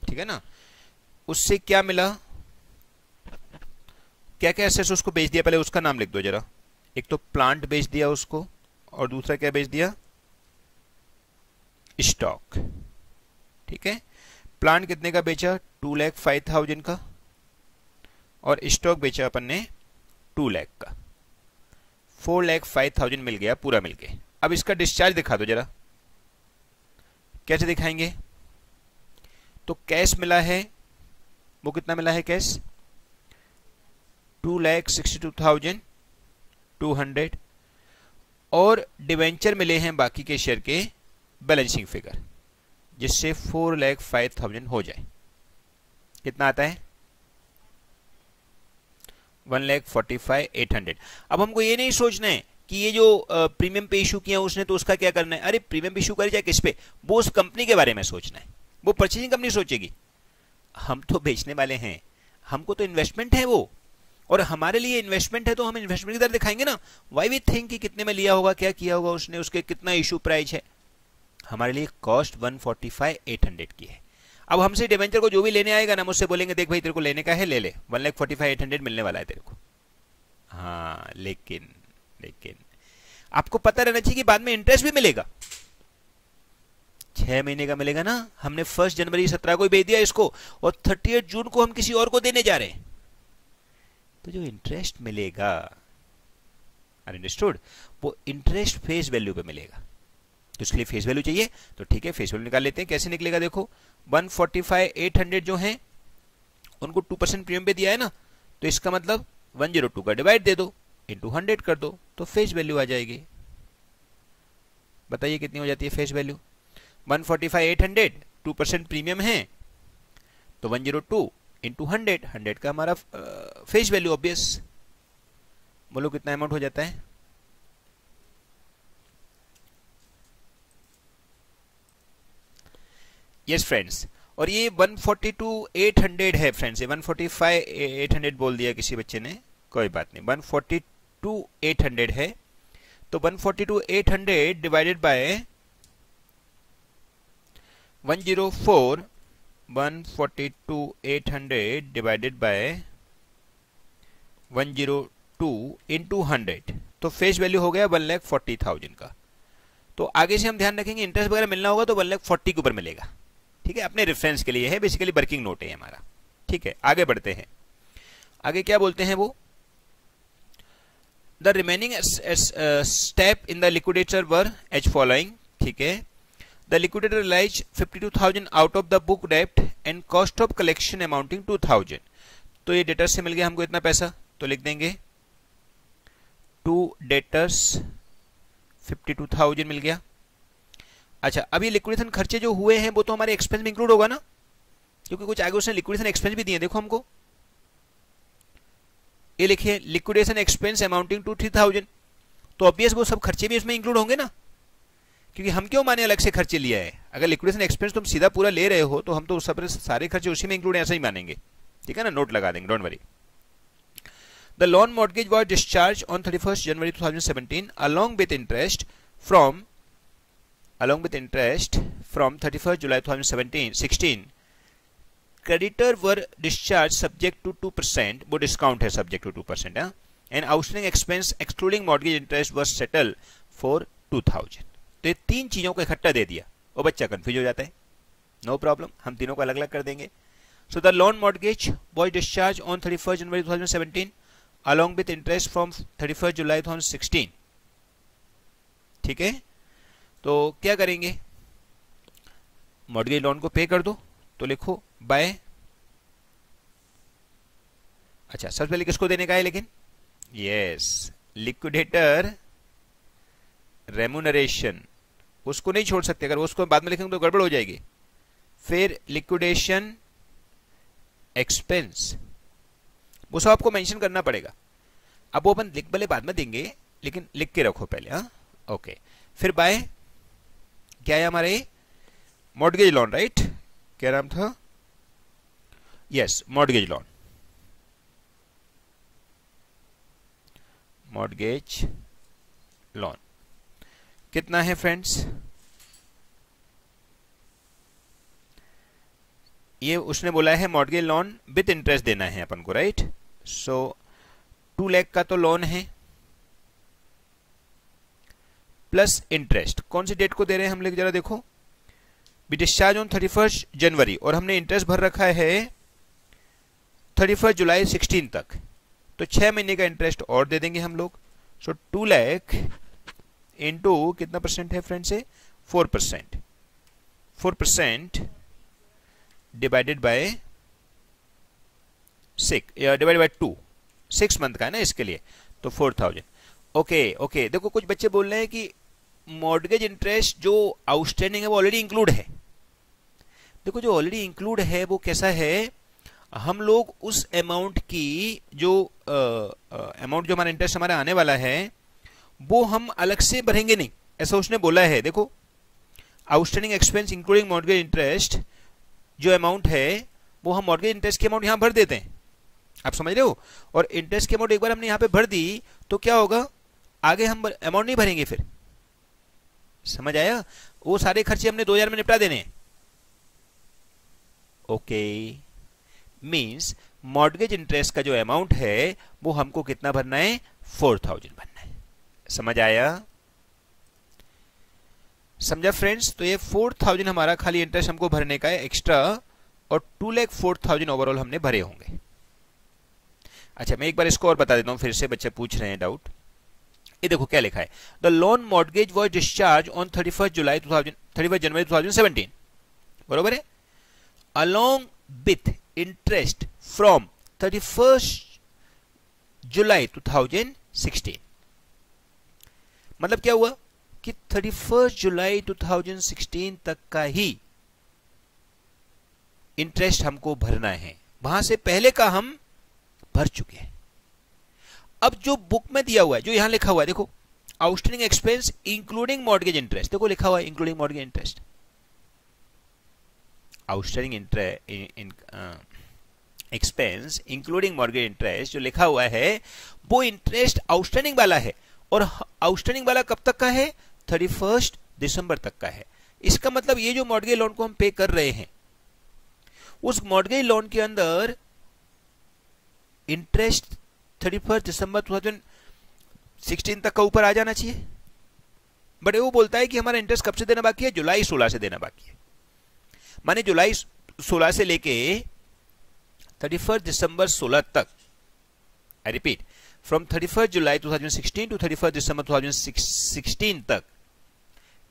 ठीक है ना। उससे क्या मिला, क्या क्या एसेट्स उसको बेच दिया, पहले उसका नाम लिख दो जरा। एक तो प्लांट बेच दिया उसको, और दूसरा क्या बेच दिया, स्टॉक, ठीक है। प्लांट कितने का बेचा, 2,05,000 का, और स्टॉक बेचा अपन ने 2 लाख का, 4,05,000 मिल गया, पूरा मिल गया। अब इसका डिस्चार्ज दिखा दो जरा, कैसे दिखाएंगे। तो कैश मिला है, वो कितना मिला है कैश, 2,62,200, और डिवेंचर मिले हैं बाकी के शेयर के बैलेंसिंग फिगर, जिससे 4,05,000 हो जाए। कितना आता है, 1,45,800। अब हमको ये नहीं सोचना है कि ये जो प्रीमियम पे इशू किया उसने, तो उसका क्या करना है। अरे प्रीमियम पे इशू करे जाए किस पे, वो उस कंपनी के बारे में सोचना है, वो परचेजिंग कंपनी सोचेगी। हम तो बेचने वाले हैं, हमको तो इन्वेस्टमेंट है वो, और हमारे लिए इन्वेस्टमेंट है, तो हम इन्वेस्टमेंट की तरह दिखाएंगे ना। वाई वी थिंक कि कितने में लिया होगा, क्या किया होगा उसने, उसके कितना इशू प्राइस है। हमारे लिए कॉस्ट 145,800 की है। अब हमसे डिवेंचर को जो भी लेने आएगा ना, मुझसे बोलेंगे देख भाई तेरे को लेने का है, ले ले, 145,800 मिलने वाला है तेरे को। हाँ, लेकिन आपको पता रहना चाहिए कि बाद में इंटरेस्ट भी मिलेगा, 6 महीने का मिलेगा ना। हमने 1 जनवरी 17 को बेच दिया इसको, और 30 जून को हम किसी और को देने जा रहे हैं, तो जो इंटरेस्ट मिलेगा, अंडरस्टूड, वो इंटरेस्ट फेस वैल्यू पे मिलेगा। तो इसके लिए फेस वैल्यू चाहिए, तो ठीक है फेस वैल्यू निकाल लेते हैं। कैसे निकलेगा देखो, 145,800 जो है उनको 2% प्रीमियम पे दिया है ना, तो इसका मतलब 102 का डिवाइड दे दो, इंटू 100 कर दो, तो फेस वैल्यू आ जाएगी। बताइए कितनी हो जाती है फेस वैल्यू, 145,800, 2% प्रीमियम है, तो 102 इंटू 100 का हमारा फेस वैल्यू ऑब्वियस। बोलो कितना अमाउंट हो जाता है, यस फ्रेंड्स। और ये 142,800 है फ्रेंड्स, ये 145,800 बोल दिया किसी बच्चे ने, कोई बात नहीं, 142,800 है। तो 142,800 divided by 104, 142,800 divided by 102 into 100, तो फेस वैल्यू हो गया 1,40,000 का। तो आगे से हम ध्यान रखेंगे, इंटरेस्ट वगैरह मिलना होगा तो 1,40,000 के ऊपर मिलेगा, ठीक है। अपने रेफरेंस के लिए है, बेसिकली वर्किंग नोट है हमारा, ठीक है। आगे बढ़ते हैं, आगे क्या बोलते हैं वो, the remaining step in the liquidator were as following, ठीक है। The liquidator realise 52,000 out of the book डेप्ट and cost of collection amounting 2,000। तो ये डेटर्स से मिल गया हमको इतना पैसा, तो लिख देंगे टू डेटर्स 52,000 मिल गया। अच्छा, अभी लिक्विडेशन खर्चे जो हुए हैं वो तो हमारे एक्सपेंस में इंक्लूड होगा ना, क्योंकि कुछ आगे उसने लिक्विडेशन एक्सपेंस भी दिए, देखो हमको ये लिखिए लिक्विडेशन एक्सपेंस अमाउंटिंग टू 3,000, तो ऑब्वियस वो सब खर्चे भी इसमें इंक्लूड होंगे ना, क्योंकि हम क्यों माने अलग से खर्चे लिया है। अगर लिक्विडेशन एक्सपेंस तुम सीधा पूरा ले रहे हो तो हम तो सब सारे खर्चे उसी में इंक्लूड है, ऐसा ही मानेंगे, ठीक है ना, नोट लगा देंगे, don't worry. The loan mortgage was discharge on 31 January 2017 along with interest from 31st July 2016. Creditor were discharged subject to 2%, वो डिस्काउंट है subject to 2%, है। And outstanding expense excluding mortgage interest was settled for 2,000। तो ये तीन चीजों को इकट्ठा दे दिया, वो बच्चा कंफ्यूज हो जाता है। नो प्रॉब्लम, हम तीनों को अलग अलग कर देंगे। So the loan mortgage was discharged on 31st January 2017 along with interest from 31st July 2016. ठीक है, तो क्या करेंगे, मॉर्गेज लोन को पे कर दो, तो लिखो बाय, अच्छा सबसे पहले किसको देने का है, लेकिन यस लिक्विडेटर रेम्यूनरेशन, उसको नहीं छोड़ सकते, अगर उसको बाद में लिखेंगे तो गड़बड़ हो जाएगी। फिर लिक्विडेशन एक्सपेंस, वो सब आपको मेंशन करना पड़ेगा। अब वो अपन लिख भले बाद में देंगे, लेकिन लिख के रखो पहले, हाँ ओके। फिर बाय क्या है हमारे, मॉर्गेज लोन, राइट, क्या नाम था, yes mortgage loan, mortgage loan कितना है फ्रेंड्स, ये उसने बोला है मॉर्गेज लोन विद इंटरेस्ट देना है अपन को, राइट। सो 2 लाख का तो लोन है प्लस इंटरेस्ट, कौन सी डेट को दे रहे हैं हम लोग जरा देखो, बी डिस्चार्ज ऑन 31 जनवरी, और हमने इंटरेस्ट भर रखा है 31 जुलाई 16 तक, तो 6 महीने का इंटरेस्ट और दे देंगे हम लोग। सो 2 लाख इंटू कितना परसेंट है friends, 4%, 4% divided by 6 divided by 2, 6 month का है ना इसके लिए, तो 4000। ओके ओके, देखो कुछ बच्चे बोल रहे हैं कि मॉर्गेज इंटरेस्ट जो आउटस्टैंडिंग है वो ऑलरेडी इंक्लूड है। देखो जो ऑलरेडी इंक्लूड है वो कैसा है, हम लोग उस अमाउंट की जो अमाउंट जो हमारा इंटरेस्ट हमारा आने वाला है वो हम अलग से भरेंगे नहीं, ऐसा उसने बोला है। देखो outstanding expense including mortgage interest जो अमाउंट है वो हम मॉर्गेज इंटरेस्ट की अमाउंट यहां भर देते हैं, आप समझ रहे हो। और इंटरेस्ट की अमाउंट एक बार हमने यहां पे भर दी तो क्या होगा, आगे हम अमाउंट नहीं भरेंगे फिर, समझ आया, वो सारे खर्चे हमने 2000 में निपटा देने हैं। ओके, मींस मॉर्गेज इंटरेस्ट का जो अमाउंट है वो हमको कितना भरना है, 4000 भरना है, समझ आया, समझा फ्रेंड्स। तो ये 4000 हमारा खाली इंटरेस्ट हमको भरने का है एक्स्ट्रा, और 2,04,000 ओवरऑल हमने भरे होंगे। अच्छा मैं एक बार इसको और बता देता हूं, फिर से बच्चे पूछ रहे हैं डाउट। ये देखो क्या लिखा है, the loan mortgage was discharge on 31 जनवरी 2017, बरोबर है, along with interest from 31 July 2016। मतलब क्या हुआ कि 31 जुलाई 2016 तक का ही इंटरेस्ट हमको भरना है, वहां से पहले का हम भर चुके हैं। अब जो बुक में दिया हुआ है, जो यहां लिखा हुआ है, देखो outstanding expense including mortgage interest, देखो लिखा हुआ है including mortgage interest, outstanding expense including mortgage interest जो लिखा हुआ है वो इंटरेस्ट आउटस्टैंडिंग वाला है, और आउटस्टैंडिंग वाला कब तक का है, 31 दिसंबर तक का है। इसका मतलब ये जो मॉर्गेज लोन को हम पे कर रहे हैं उस मॉर्गेज लोन के अंदर इंटरेस्ट 31 दिसंबर 2016 तक का ऊपर आ जाना चाहिए, बट वो बोलता है कि हमारा इंटरेस्ट कब से देना बाकी है, जुलाई 16 से देना बाकी है। माने जुलाई 16 से लेके 31 दिसंबर 16 तक, I repeat, from 31 July 2016 to 31 December 2016 तक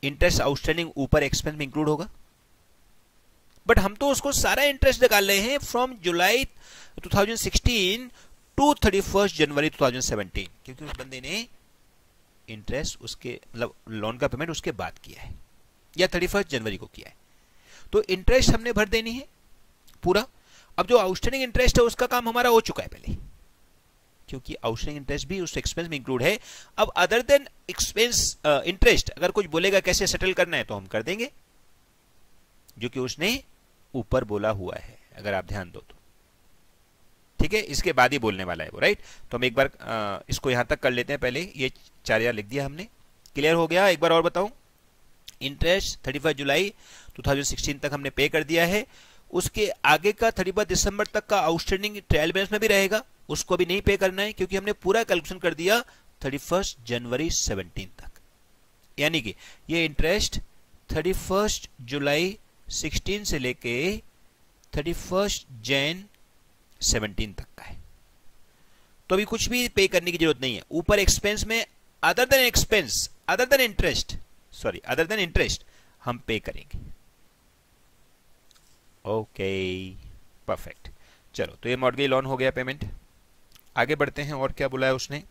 इंटरेस्ट आउटस्टैंडिंग ऊपर एक्सपेंस में इंक्लूड होगा। बट हम तो उसको सारा इंटरेस्ट निकाल रहे हैं फ्रॉम जुलाई 2016 टू 31 जनवरी 2017, क्योंकि उस बंदे ने इंटरेस्ट उसके मतलब लोन का पेमेंट उसके बाद किया है या 31 जनवरी को किया है, तो इंटरेस्ट हमने भर देनी है पूरा। अब जो आउटस्टैंडिंग इंटरेस्ट है उसका काम हमारा हो चुका है पहले, क्योंकि आउटस्टैंडिंग इंटरेस्ट भी उस एक्सपेंस में इंक्लूड है। अब अदर देन एक्सपेंस इंटरेस्ट अगर कुछ बोलेगा कैसे सेटल करना है तो हम कर देंगे, जो कि उसने ऊपर बोला हुआ है, अगर आप ध्यान दो तो, ठीक है, इसके बाद ही बोलने वाला है वो, राइट। तो हम एक बार इसको यहां तक कर लेते हैं, पहले ये 4000 लिख दिया हमने, क्लियर हो गया। एक बार और बताऊं, इंटरेस्ट 31 जुलाई 2016 तक हमने पे कर दिया है, उसके आगे का 31 दिसंबर तक का आउटस्टैंडिंग ट्रायल बैलेंस में भी रहेगा, उसको भी नहीं पे करना है, क्योंकि हमने पूरा कैलकुलेशन कर दिया 31 जनवरी 17 तक, यानी कि ये इंटरेस्ट 31 जुलाई 16 से लेके 31 Jan 17 तक का है, तो अभी कुछ भी पे करने की जरूरत नहीं है। ऊपर एक्सपेंस में other than expense, other than interest हम पे करेंगे। ओके परफेक्ट, चलो तो ये मॉर्गेज लोन हो गया पेमेंट। आगे बढ़ते हैं, और क्या बोला है उसने।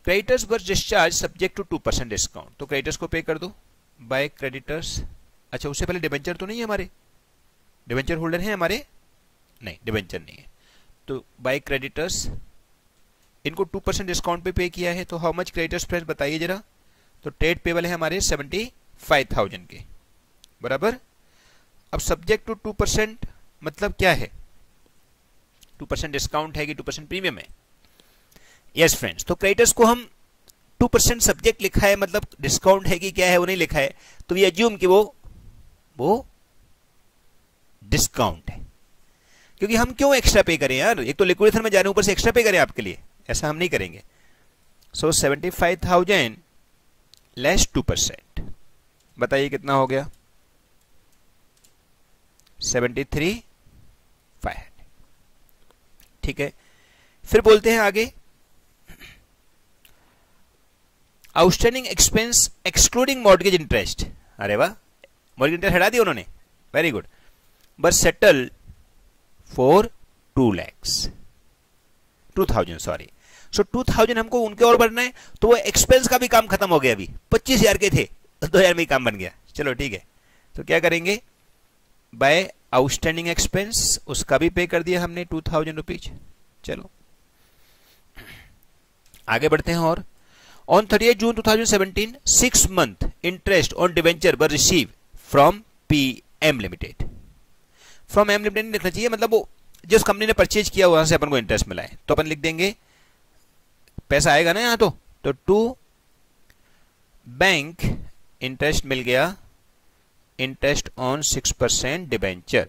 Creditors were discharge subject to 2% discount, तो क्रेडिटर्स को पे कर दो बाय क्रेडिटर्स। अच्छा उससे पहले डिबेंचर तो नहीं है हमारे, डिबेंचर होल्डर हैं हमारे, नहीं डिबेंचर नहीं है, तो बाय क्रेडिटर्स इनको 2% डिस्काउंट पे किया है। तो हाउ मच क्रेडिटर्स फ्रेंड्स बताइए जरा। तो ट्रेड पेबल है हमारे 75,000 के बराबर। अब सब्जेक्ट टू 2% मतलब क्या है, 2% डिस्काउंट है कि 2% प्रीमियम है। यस फ्रेंड्स, तो क्रेडिटर्स को हम 2% सब्जेक्ट लिखा है, मतलब डिस्काउंट है कि क्या है वो नहीं लिखा है, तो वी अज्यूम कि वो डिस्काउंट है। क्योंकि हम क्यों एक्स्ट्रा पे करें यार, एक तो लिक्विडेशन में जा रहे हैं ऊपर से एक्स्ट्रा पे करें आपके लिए, ऐसा हम नहीं करेंगे। सो 75,000 लेस 2%, बताइए कितना हो गया, 73,500। ठीक है, फिर बोलते हैं आगे, outstanding expense excluding mortgage interest. अरे वाह, मॉर्गेज इंटरेस्ट हटा दिया उन्होंने, very good. But settle for 2,000 sorry. So 2,000 हमको उनके और भरना है, तो वो एक्सपेंस का भी काम खत्म हो गया। अभी 25,000 के थे, 2,000 में ही काम बन गया। चलो ठीक है, तो क्या करेंगे, बाय आउटस्टैंडिंग एक्सपेंस उसका भी पे कर दिया हमने 2,000 रुपीज। चलो आगे बढ़ते हैं, और on 30 June 2017 6 month interest on debenture were receive from PM limited. From M limited नहीं लिखना चाहिए, मतलब वो जिस कंपनी ने परचेज किया वहां से अपन को इंटरेस्ट मिला है, तो अपन लिख देंगे पैसा आएगा ना यहां, तो टू बैंक इंटरेस्ट मिल गया, इंटरेस्ट ऑन 6% डिवेंचर।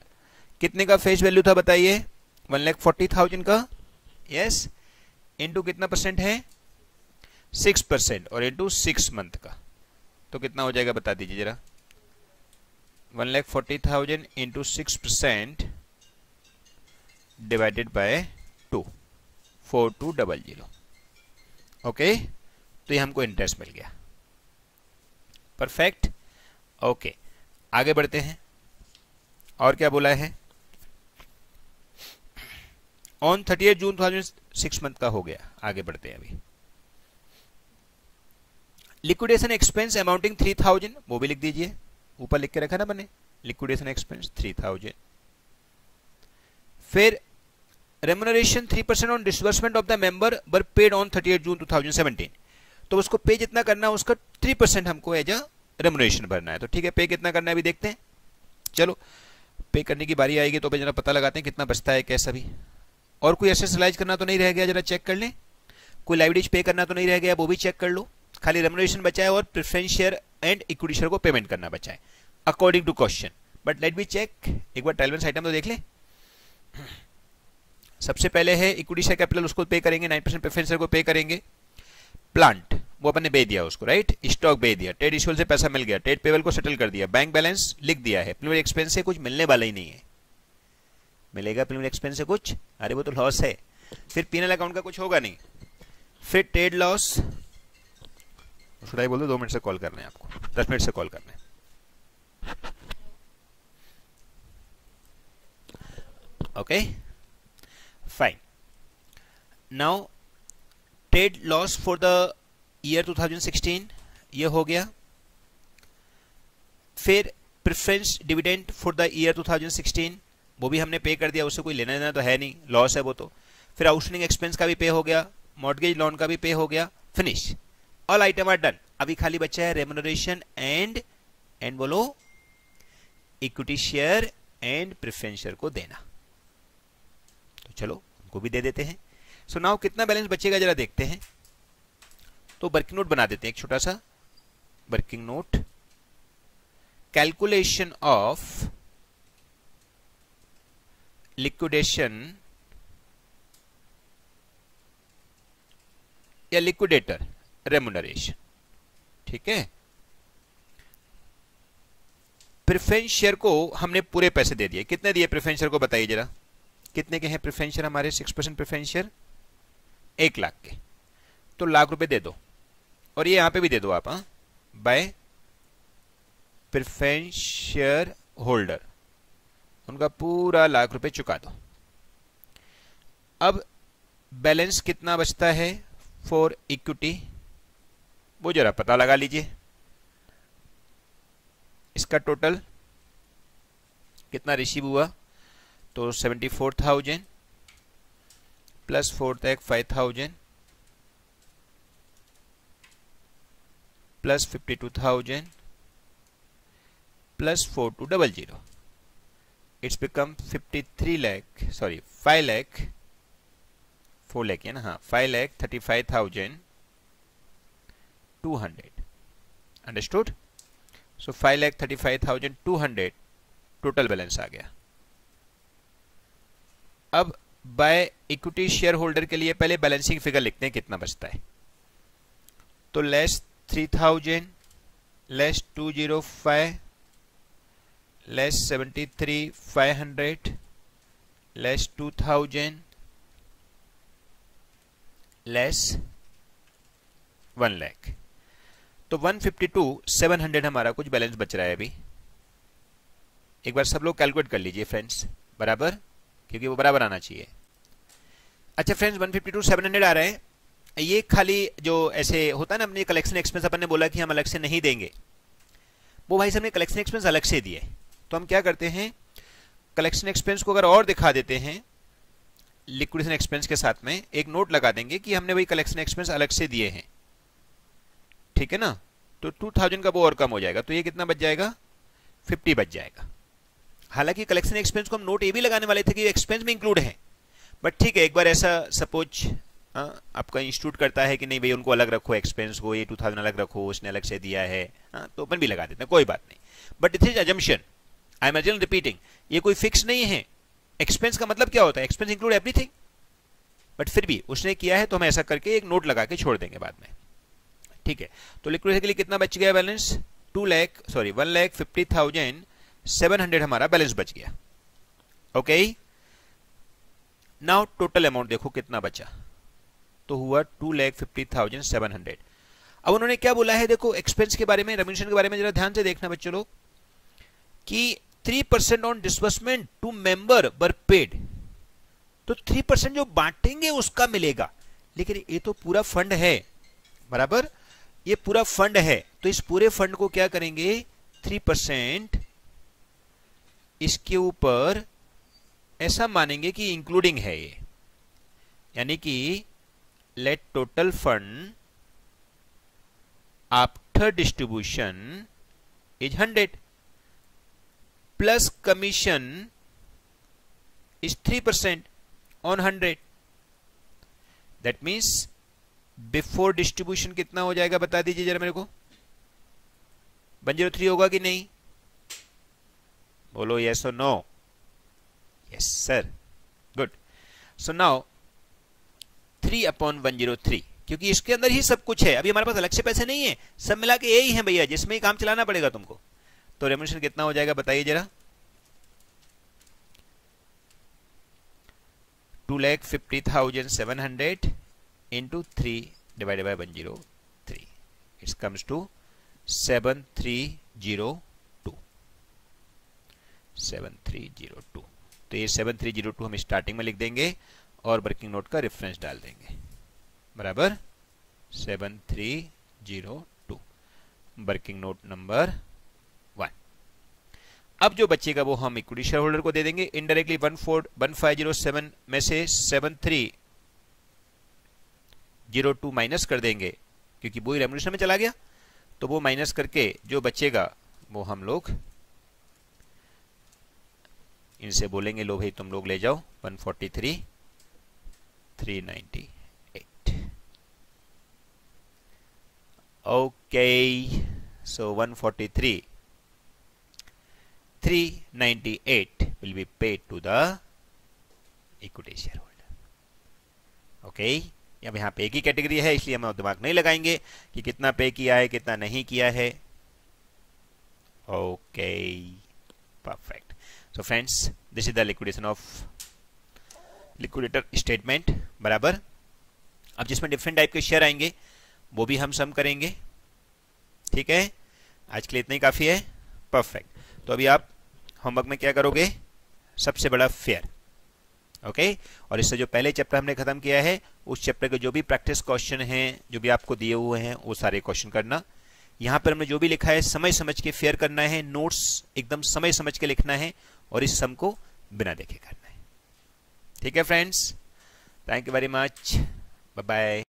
कितने का फेस वैल्यू था बताइए, 1,40,000 का। यस, इंटू कितना परसेंट है, 6%, और इंटू 6 मंथ का, तो कितना हो जाएगा बता दीजिए जरा। 1,40,000 इंटू 6% डिवाइडेड बाय 2, 4200। ओके, तो ये हमको इंटरेस्ट मिल गया। परफेक्ट, ओके आगे बढ़ते हैं, और क्या बोला है। ऑन 30 जून 2006 मंथ का हो गया। आगे बढ़ते हैं, अभी लिक्विडेशन एक्सपेंस अमाउंटिंग 3,000, वो भी लिख दीजिए, ऊपर लिख के रखा ना मैंने, लिक्विडेशन एक्सपेंस 3,000। फिर remuneration 3% on disbursement of the member were paid on 30 June 2017, तो उसको पे जितना करना है उसका 3% हमको एज अ रेम्युनरेशन भरना है। तो ठीक है, पे कितना करना है अभी देखते हैं। चलो पे करने की बारी आएगी तो जरा पता लगाते हैं कितना बचता है कैसा भी। और कोई एसेट्स रिलाइज करना तो नहीं रह गया, जरा चेक कर लें। कोई लाइबिलिटीज पे करना तो नहीं रह गया, वो भी चेक कर लो। खाली रेम्युनरेशन बचा है और preference share and equity share को पेमेंट करना बचा है according to question. But let be check, एक बार ट्रायल आइटम तो देख लें। सबसे पहले है इक्विटी शेयर कैपिटल, उसको पे करेंगे, 9% प्रेफरेंस शेयर को पे करेंगे। प्लांट वो अपन ने बे दिया उसको, राइट, स्टॉक बे दिया, ट्रेड इशुअल से पैसा मिल गया, ट्रेड पेबल को सेटल कर दिया, बैंक बैलेंस लिख दिया है। प्रीमियम एक्सपेंस से कुछ मिलने वाला ही नहीं है, मिलेगा प्रीमियम एक्सपेंस से कुछ, अरे वो तो लॉस है। फिर पीएनएल अकाउंट का कुछ होगा नहीं। फिर ट्रेड लॉस, उसको बोल दो 2 मिनट से कॉल करना है आपको, 10 मिनट से कॉल करना है। Okay fine, now trade loss for the year 2016 ये हो गया। फिर preference dividend for the year 2016 वो भी हमने पे कर दिया, उससे कोई लेना देना तो है नहीं, लॉस है वो तो। फिर आउटस्टैंडिंग एक्सपेंस का भी पे हो गया, मॉर्गेज लोन का भी पे हो गया, finish, all item are done. अभी खाली बचा है रेम्युनरेशन एंड बोलो equity share and preference share को देना। तो चलो उनको भी दे देते हैं। सो नाउ कितना बैलेंस बचेगा जरा देखते हैं। तो वर्किंग नोट बना देते हैं, एक छोटा सा working note, calculation of liquidation या लिक्विडेटर रेम्युनरेशन। ठीक है, प्रेफरेंस शेयर को हमने पूरे पैसे दे दिए। कितने दिए प्रेफरेंस शेयर को बताइए जरा, कितने के हैं प्रेफरेंस शेयर हमारे? 6% प्रेफरेंस शेयर 1 लाख के, तो लाख रुपए दे दो। और ये यहां पे भी दे दो आप, हाँ, बाय प्रेफरेंस शेयर होल्डर, उनका पूरा लाख रुपए चुका दो। अब बैलेंस कितना बचता है फॉर इक्विटी, वो जरा पता लगा लीजिए। इसका टोटल कितना रिसीव हुआ, तो 74,000 plus 4,05,000 plus 52,000 plus 4200, it's become 53 lakh, sorry 5 lakh, 4 lakh है ना, हाँ, 5,35,200। अंडरस्टूड? सो 5,35,200 टोटल बैलेंस आ गया। अब बाय इक्विटी शेयर होल्डर के लिए पहले बैलेंसिंग फिगर लिखते हैं कितना बचता है। तो less 3,000 less 205 less 73,500 less 2,000 less 1 lakh, तो 152,700 हमारा कुछ बैलेंस बच रहा है अभी। एक बार सब लोग कैलकुलेट कर लीजिए फ्रेंड्स, बराबर, क्योंकि वो बराबर आना चाहिए। अच्छा फ्रेंड्स, 152,700 आ रहा है। ये खाली जो ऐसे होता है ना, अपने कलेक्शन एक्सपेंस अपन ने बोला कि हम अलग से नहीं देंगे, वो भाई साहब ने कलेक्शन एक्सपेंस अलग से दिए। तो हम क्या करते हैं, कलेक्शन एक्सपेंस को अगर और दिखा देते हैं लिक्विडेशन एक्सपेंस के साथ में, एक नोट लगा देंगे कि हमने वही कलेक्शन एक्सपेंस अलग से दिए हैं, ठीक है ना। तो 2,000 का वो और कम हो जाएगा, तो ये कितना बच जाएगा, 50 बच जाएगा। हालांकि कलेक्शन एक्सपेंस को हम नोट ये भी लगाने वाले थे कि एक्सपेंस में इंक्लूड है, बट ठीक है, एक बार ऐसा सपोज आपका इंस्टीट्यूट करता है कि नहीं भाई उनको अलग रखो, एक्सपेंस को ये 2,000 अलग रखो, उसने अलग से दिया है, तो अपन भी लगा देते हैं, कोई बात नहीं। But it is assumption, I am again repeating, ये कोई फिक्स नहीं है। एक्सपेंस का मतलब क्या होता है, एक्सपेंस इंक्लूड एवरीथिंग, बट फिर भी उसने किया है तो हम ऐसा करके एक नोट लगा के छोड़ देंगे बाद में, ठीक है। तो लिक्विडेशन के लिए कितना बच गया बैलेंस, 1,50,700 हमारा बैलेंस बच गया। ओके, नाउ टोटल अमाउंट देखो कितना बचा, तो हुआ 2,50,700। अब उन्होंने क्या बोला है, देखो एक्सपेंस के बारे में, रेम्यूनरेशन के बारे में जरा ध्यान से देखना बच्चों लोग, कि 3% on disbursement to member were paid, तो 3% जो बांटेंगे उसका मिलेगा, लेकिन ये तो पूरा फंड है, बराबर, ये पूरा फंड है, तो इस पूरे फंड को क्या करेंगे, 3% इसके ऊपर ऐसा मानेंगे कि इंक्लूडिंग है ये, यानी कि let total fund after distribution is 100 plus commission is 3% on 100, that means before distribution कितना हो जाएगा, बता दीजिए जरा मेरे को, 103 होगा कि नहीं, बोलो यस और no. Yes sir, good. So now 3/103, क्योंकि इसके अंदर ही सब कुछ है, अभी हमारे पास अलग से पैसे नहीं है, सब मिला के यही है भैया, जिसमें ही काम चलाना पड़ेगा तुमको। तो रेम्यूनरेशन कितना हो जाएगा बताइए जरा, 2,50,700 into 3 divided by 103, it comes to 7,302। तो ये 7,302 हम स्टार्टिंग में लिख देंगे और वर्किंग नोट का रेफरेंस डाल देंगे, बराबर, 7,302 वर्किंग नोट नंबर 1। अब जो बचेगा वो हम इक्विटी शेयर होल्डर को दे देंगे। इनडायरेक्टली 1507 में से 7,302 माइनस कर देंगे, क्योंकि वो रेम्यूनरेशन में चला गया, तो वो माइनस करके जो बचेगा वो हम लोग इनसे बोलेंगे, लो भाई तुम लोग ले जाओ 143,398। Okay, so 143,398 will be paid to the equity shareholder। Okay, अब यहाँ पे एक ही कैटेगरी है, इसलिए हम दिमाग नहीं लगाएंगे कि कितना पे किया है कितना नहीं किया है। Okay, perfect. So friends, this is the liquidation of liquidator statement, बराबर। अब जिसमें डिफरेंट टाइप के शेयर आएंगे वो भी हम सम करेंगे, ठीक है। आज के लिए इतना ही काफी है, परफेक्ट। तो अभी आप होमवर्क में क्या करोगे, सबसे बड़ा फेयर, ओके। और इससे जो पहले चैप्टर हमने खत्म किया है उस चैप्टर के जो भी प्रैक्टिस क्वेश्चन हैं जो भी आपको दिए हुए हैं वो सारे क्वेश्चन करना। यहाँ पर हमने जो भी लिखा है समझ समझ के फेयर करना है, नोट्स एकदम समझ समझ के लिखना है और इस सम को बिना देखे करना है, ठीक है friends. Thank you very much, bye bye.